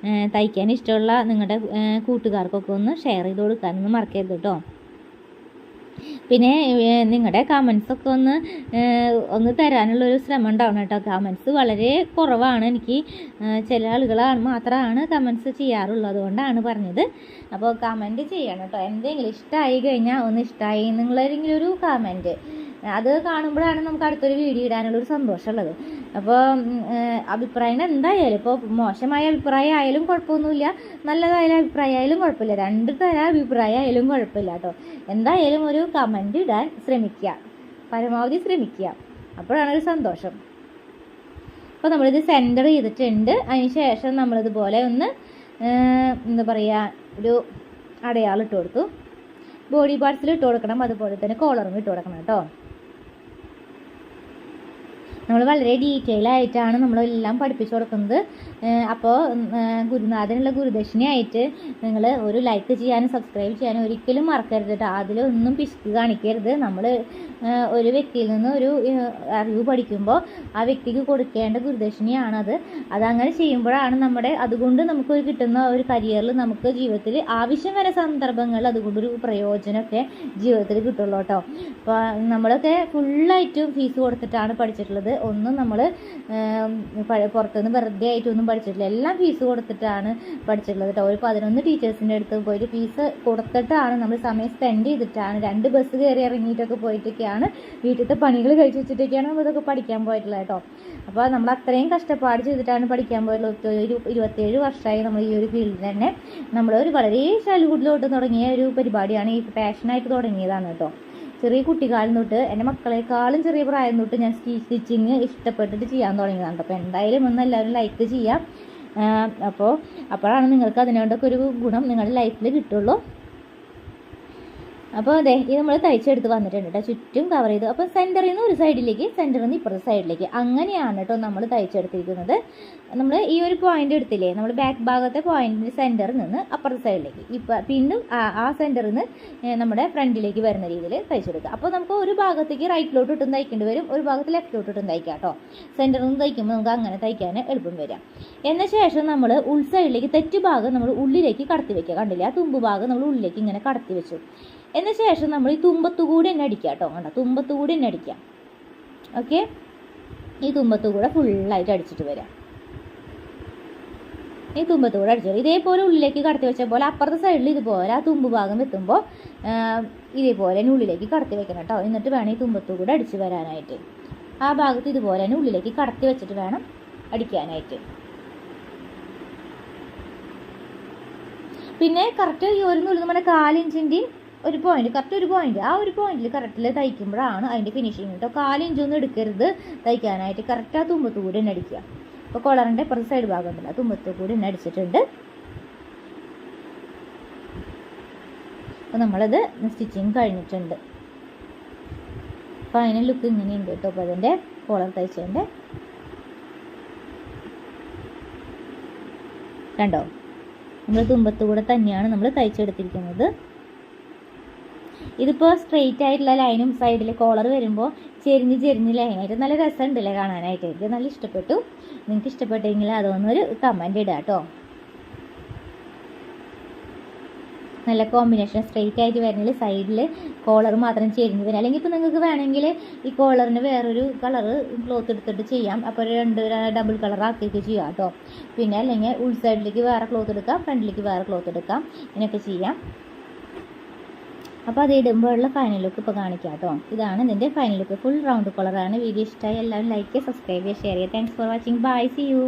തയ്ക്കാൻ ഇഷ്ടമുള്ള നിങ്ങളുടെ കൂട്ടുകാർക്കൊക്കെ ഒന്ന് ഷെയർ ചെയ്ത് കൊടുക്കാനൊന്നും മറക്കരുത് കേട്ടോ. പിന്നെ നിങ്ങളുടെ കമൻസൊക്കെ ഒന്ന് തരാനുള്ളൊരു ശ്രമം ഉണ്ടാവണം കേട്ടോ. കമൻസ് വളരെ കുറവാണ്. എനിക്ക് ചില ആളുകളാണ് മാത്രമാണ് കമൻസ് ചെയ്യാറുള്ളത്, അതുകൊണ്ടാണ് പറഞ്ഞത്. അപ്പോൾ കമൻറ്റ് ചെയ്യണം കേട്ടോ. എന്തെങ്കിലും ഇഷ്ടമായി കഴിഞ്ഞാൽ ഒന്ന് ഇഷ്ടമായി നിങ്ങളേതെങ്കിലും ഒരു കമൻറ്റ്, അത് കാണുമ്പോഴാണ് നമുക്ക് അടുത്തൊരു വീഡിയോ ഇടാനുള്ളൊരു സന്തോഷമുള്ളത്. അപ്പോൾ അഭിപ്രായങ്ങൾ എന്തായാലും, ഇപ്പോൾ മോശമായ അഭിപ്രായം ആയാലും കുഴപ്പമൊന്നുമില്ല, നല്ലതായാലും അഭിപ്രായം ആയാലും കുഴപ്പമില്ല, 2 തരം അഭിപ്രായം ആയാലും കുഴപ്പമില്ല കേട്ടോ. എന്തായാലും ഒരു കമൻറ്റ് ഇടാൻ ശ്രമിക്കുക, പരമാവധി ശ്രമിക്കുക, അപ്പോഴാണ് ഒരു സന്തോഷം. അപ്പോൾ നമ്മളിത് സെൻറ്റർ ചെയ്തിട്ടുണ്ട്. അതിന് ശേഷം നമ്മളിതുപോലെ ഒന്ന് എന്താ പറയുക, ഒരു അടയാളം ഇട്ട് കൊടുത്തു. ബോഡി പാർട്സിൽ ഇട്ട് കൊടുക്കണം, അതുപോലെ തന്നെ കോളറും ഇട്ട് കൊടുക്കണം കേട്ടോ. നമ്മൾ വളരെ ഡീറ്റെയിൽ ആയിട്ടാണ് നമ്മളെല്ലാം പഠിപ്പിച്ചു കൊടുക്കുന്നത്. അപ്പോൾ ഗുരുനാഥനുള്ള ഗുരുദക്ഷിണയായിട്ട് നിങ്ങൾ ഒരു ലൈക്ക് ചെയ്യാനും സബ്സ്ക്രൈബ് ചെയ്യാനും ഒരിക്കലും മറക്കരുത് കേട്ടോ. അതിലൊന്നും പിശുക്ക് കാണിക്കരുത്. നമ്മൾ ഒരു വ്യക്തിയിൽ നിന്ന് ഒരു അറിവ് പഠിക്കുമ്പോൾ ആ വ്യക്തിക്ക് കൊടുക്കേണ്ട ഗുരുദക്ഷിണയാണത്. അതങ്ങനെ ചെയ്യുമ്പോഴാണ് അതുകൊണ്ട് നമുക്ക് കിട്ടുന്ന ഒരു കരിയറിൽ നമുക്ക് ജീവിതത്തിൽ ആവശ്യം വരെ സന്ദർഭങ്ങൾ അതുകൊണ്ടൊരു പ്രയോജനമൊക്കെ ജീവിതത്തിൽ കിട്ടുള്ളൂ കേട്ടോ. അപ്പോൾ നമ്മളൊക്കെ ഫുള്ളായിട്ടും ഫീസ് കൊടുത്തിട്ടാണ് പഠിച്ചിട്ടുള്ളത്. ഒന്നും നമ്മൾ പുറത്തുനിന്ന് വെറുതെ ആയിട്ടൊന്നും പഠിച്ചിട്ടില്ല, എല്ലാം ഫീസ് കൊടുത്തിട്ടാണ് പഠിച്ചിട്ടുള്ളത് കേട്ടോ. ഒരു 11 ടീച്ചേഴ്സിൻ്റെ അടുത്ത് പോയിട്ട് ഫീസ് കൊടുത്തിട്ടാണ് നമ്മൾ സമയം സ്പെൻഡ് ചെയ്തിട്ടാണ് 2 ബസ് കയറി ഇറങ്ങിയിട്ടൊക്കെ പോയിട്ടൊക്കെയാണ് വീട്ടിലത്തെ പണികൾ കഴിച്ച് വെച്ചിട്ടൊക്കെയാണ് നമ്മളിതൊക്കെ പഠിക്കാൻ പോയിട്ടുള്ളത് കേട്ടോ. അപ്പോൾ നമ്മൾ അത്രയും കഷ്ടപ്പാട് ചെയ്തിട്ടാണ് പഠിക്കാൻ പോയിട്ടുള്ളത്. 27 വർഷമായി നമ്മൾ ഈ ഒരു ഫീൽഡിൽ തന്നെ. നമ്മൾ ഒരു വളരെ ചൈൽഡ്ഹുഡിലോട്ട് തുടങ്ങിയ ഒരു പരിപാടിയാണ്, ഈ പാഷനായിട്ട് തുടങ്ങിയതാണ് കേട്ടോ. ചെറിയ കുട്ടിക്കാലം തൊട്ട്, എൻ്റെ മക്കളെക്കാളും ചെറിയ പ്രായം തൊട്ട് ഞാൻ സ്റ്റിച്ചിങ് ഇഷ്ടപ്പെട്ടിട്ട് ചെയ്യാൻ തുടങ്ങിയതാണ്. അപ്പോൾ എന്തായാലും ഒന്ന് എല്ലാവരും ലൈക്ക് ചെയ്യാം. അപ്പോഴാണ് നിങ്ങൾക്ക് അതിനോടൊക്കെ ഒരു ഗുണം നിങ്ങളുടെ ലൈഫിൽ കിട്ടുള്ളൂ. അപ്പോൾ അതെ, ഇത് നമ്മൾ തയ്ച്ചെടുത്ത് വന്നിട്ടുണ്ട് കേട്ടോ, ചുറ്റും കവർ ചെയ്തു. അപ്പോൾ സെൻറ്ററിൽ നിന്ന് ഒരു സൈഡിലേക്ക്, സെൻറ്ററിൽ നിന്ന് ഇപ്പുറത്തെ സൈഡിലേക്ക്, അങ്ങനെയാണ് കേട്ടോ നമ്മൾ തയ്ച്ചെടുത്തിരിക്കുന്നത്. നമ്മൾ ഈ ഒരു പോയിന്റ് എടുത്തില്ലേ, നമ്മൾ ബാക്ക് ഭാഗത്തെ പോയിന്റിൻ്റെ സെൻറ്ററിൽ നിന്ന് അപ്പുറത്തെ സൈഡിലേക്ക്, പിന്നെ ആ സെൻറ്ററിൽ നിന്ന് നമ്മുടെ ഫ്രണ്ടിലേക്ക് വരുന്ന രീതിയിൽ തയ്ച്ചെടുക്കുക. അപ്പോൾ നമുക്ക് ഒരു ഭാഗത്തേക്ക് റൈറ്റിലോട്ട് ഇട്ടും തയ്ക്കേണ്ടി വരും, ഒരു ഭാഗത്ത് ലെഫ്റ്റിലോട്ട് ഇട്ടും തയ്ക്കാം കേട്ടോ. സെൻറ്ററിൽ നിന്ന് തയ്ക്കുമ്പോൾ നമുക്ക് അങ്ങനെ തയ്ക്കാൻ എളുപ്പം വരാം. എന്ന ശേഷം നമ്മൾ ഉൾസൈഡിലേക്ക് തെറ്റ് ഭാഗം നമ്മൾ ഉള്ളിലേക്ക് കടത്തി വയ്ക്കുക. കണ്ടില്ലേ, ആ തുമ്പ് ഭാഗം നമ്മൾ ഉള്ളിലേക്ക് ഇങ്ങനെ കടത്തി വെച്ചു. എന്ന ശേഷം നമ്മൾ ഈ തുമ്പത്തുകൂടി തന്നെ അടിക്കുക കേട്ടോ. കണ്ടോ, തുമ്പത്തുകൂടി തന്നെ അടിക്കാം. ഓക്കെ, ഈ തുമ്പത്തുകൂടെ ഫുള്ളായിട്ട് അടിച്ചിട്ട് വരാം. ഈ തുമ്പത്തുകൂടെ അടിച്ചു ഇതേപോലെ ഉള്ളിലേക്ക് കടത്തി വെച്ച പോലെ അപ്പുറത്തെ സൈഡിൽ ഇതുപോലെ ആ തുമ്പ് ഭാഗം എത്തുമ്പോൾ ഇതേപോലെ ഉള്ളിലേക്ക് കടത്തി വെക്കണം കേട്ടോ. എന്നിട്ട് വേണം ഈ തുമ്പത്തുകൂടെ അടിച്ച് വരാനായിട്ട്. ആ ഭാഗത്ത് ഇതുപോലെ തന്നെ ഉള്ളിലേക്ക് കടത്തി വെച്ചിട്ട് വേണം അടിക്കാനായിട്ട്. പിന്നെ കറക്റ്റ് ഈ ഒരു നൂല് നമ്മുടെ 4 ഇഞ്ചിൻ്റെ ഒരു പോയിന്റ്, കറക്റ്റ് ഒരു പോയിന്റ്, ആ ഒരു പോയിന്റിൽ കറക്റ്റിൽ തയ്ക്കുമ്പോഴാണ് അതിൻ്റെ ഫിനിഷിങ് കേട്ടോ. 4 ഇഞ്ചൊന്നും എടുക്കരുത് തയ്ക്കാനായിട്ട്. കറക്റ്റ് ആ തുമ്പത്ത് കൂടി തന്നെ അടിക്കുക. അപ്പോൾ കോളറിൻ്റെ ഇപ്പുറത്തെ സൈഡ് ഭാഗം ഉണ്ടല്ലോ, ആ തുമ്പത്ത് കൂടി തന്നെ അടിച്ചിട്ടുണ്ട്. അപ്പോൾ നമ്മളത് സ്റ്റിച്ചിങ് കഴിഞ്ഞിട്ടുണ്ട്. ഫൈനൽ ലുക്ക് ഇങ്ങനെയുണ്ട് കേട്ടോ. അപ്പോൾ അതിൻ്റെ കോളർ തയ്ച്ചതിൻ്റെ കണ്ടോ, നമ്മൾ തുമ്പത്ത് കൂടെ തന്നെയാണ് നമ്മൾ തയ്ച്ചെടുത്തിരിക്കുന്നത്. ഇതിപ്പോൾ സ്ട്രെയിറ്റ് ആയിട്ടുള്ള ലൈനും സൈഡിൽ കോളർ വരുമ്പോൾ ചെരിഞ്ഞ് ലൈനായിട്ട് നല്ല രസമുണ്ടല്ലേ കാണാനായിട്ട്. എനിക്ക് നല്ല ഇഷ്ടപ്പെട്ടു. നിങ്ങൾക്ക് ഇഷ്ടപ്പെട്ടെങ്കിൽ അതൊന്നൊരു കമൻറ്റ് ഇടുക കേട്ടോ. നല്ല കോമ്പിനേഷൻ, സ്ട്രെയിറ്റ് ആയിട്ട് വരുന്നതിൽ സൈഡിൽ കോളർ മാത്രം ചെരിഞ്ഞ് വരും. അല്ലെങ്കിൽ ഇപ്പോൾ നിങ്ങൾക്ക് വേണമെങ്കിൽ ഈ കോളറിന് വേറൊരു കളറ് ക്ലോത്ത് എടുത്തിട്ട് ചെയ്യാം. അപ്പോൾ 2 ഡബിൾ കളർ ആക്കിയിട്ട് ചെയ്യാം കേട്ടോ. പിന്നെ അല്ലെങ്കിൽ ഉൾ സൈഡിലേക്ക് വേറെ ക്ലോത്ത് എടുക്കാം, ഫ്രണ്ടിലേക്ക് വേറെ ക്ലോത്ത് എടുക്കാം, ഇങ്ങനെയൊക്കെ ചെയ്യാം. അപ്പോൾ അത് ഇടുമ്പോഴുള്ള ഫൈനൽ ലുക്ക് ഇപ്പോൾ കാണിക്കാം കേട്ടോ. ഇതാണ് ഇതിൻ്റെ ഫൈനൽ ലുക്ക്. ഫുൾ റൗണ്ട് കളറാണ്. വീഡിയോ ഇഷ്ടമായി എല്ലാവരും ലൈക്ക് ചെയ്യുക, സബ്സ്ക്രൈബ് ചെയ്യുക, ഷെയർ ചെയ്യുക. Thanks for watching. Bye, see U.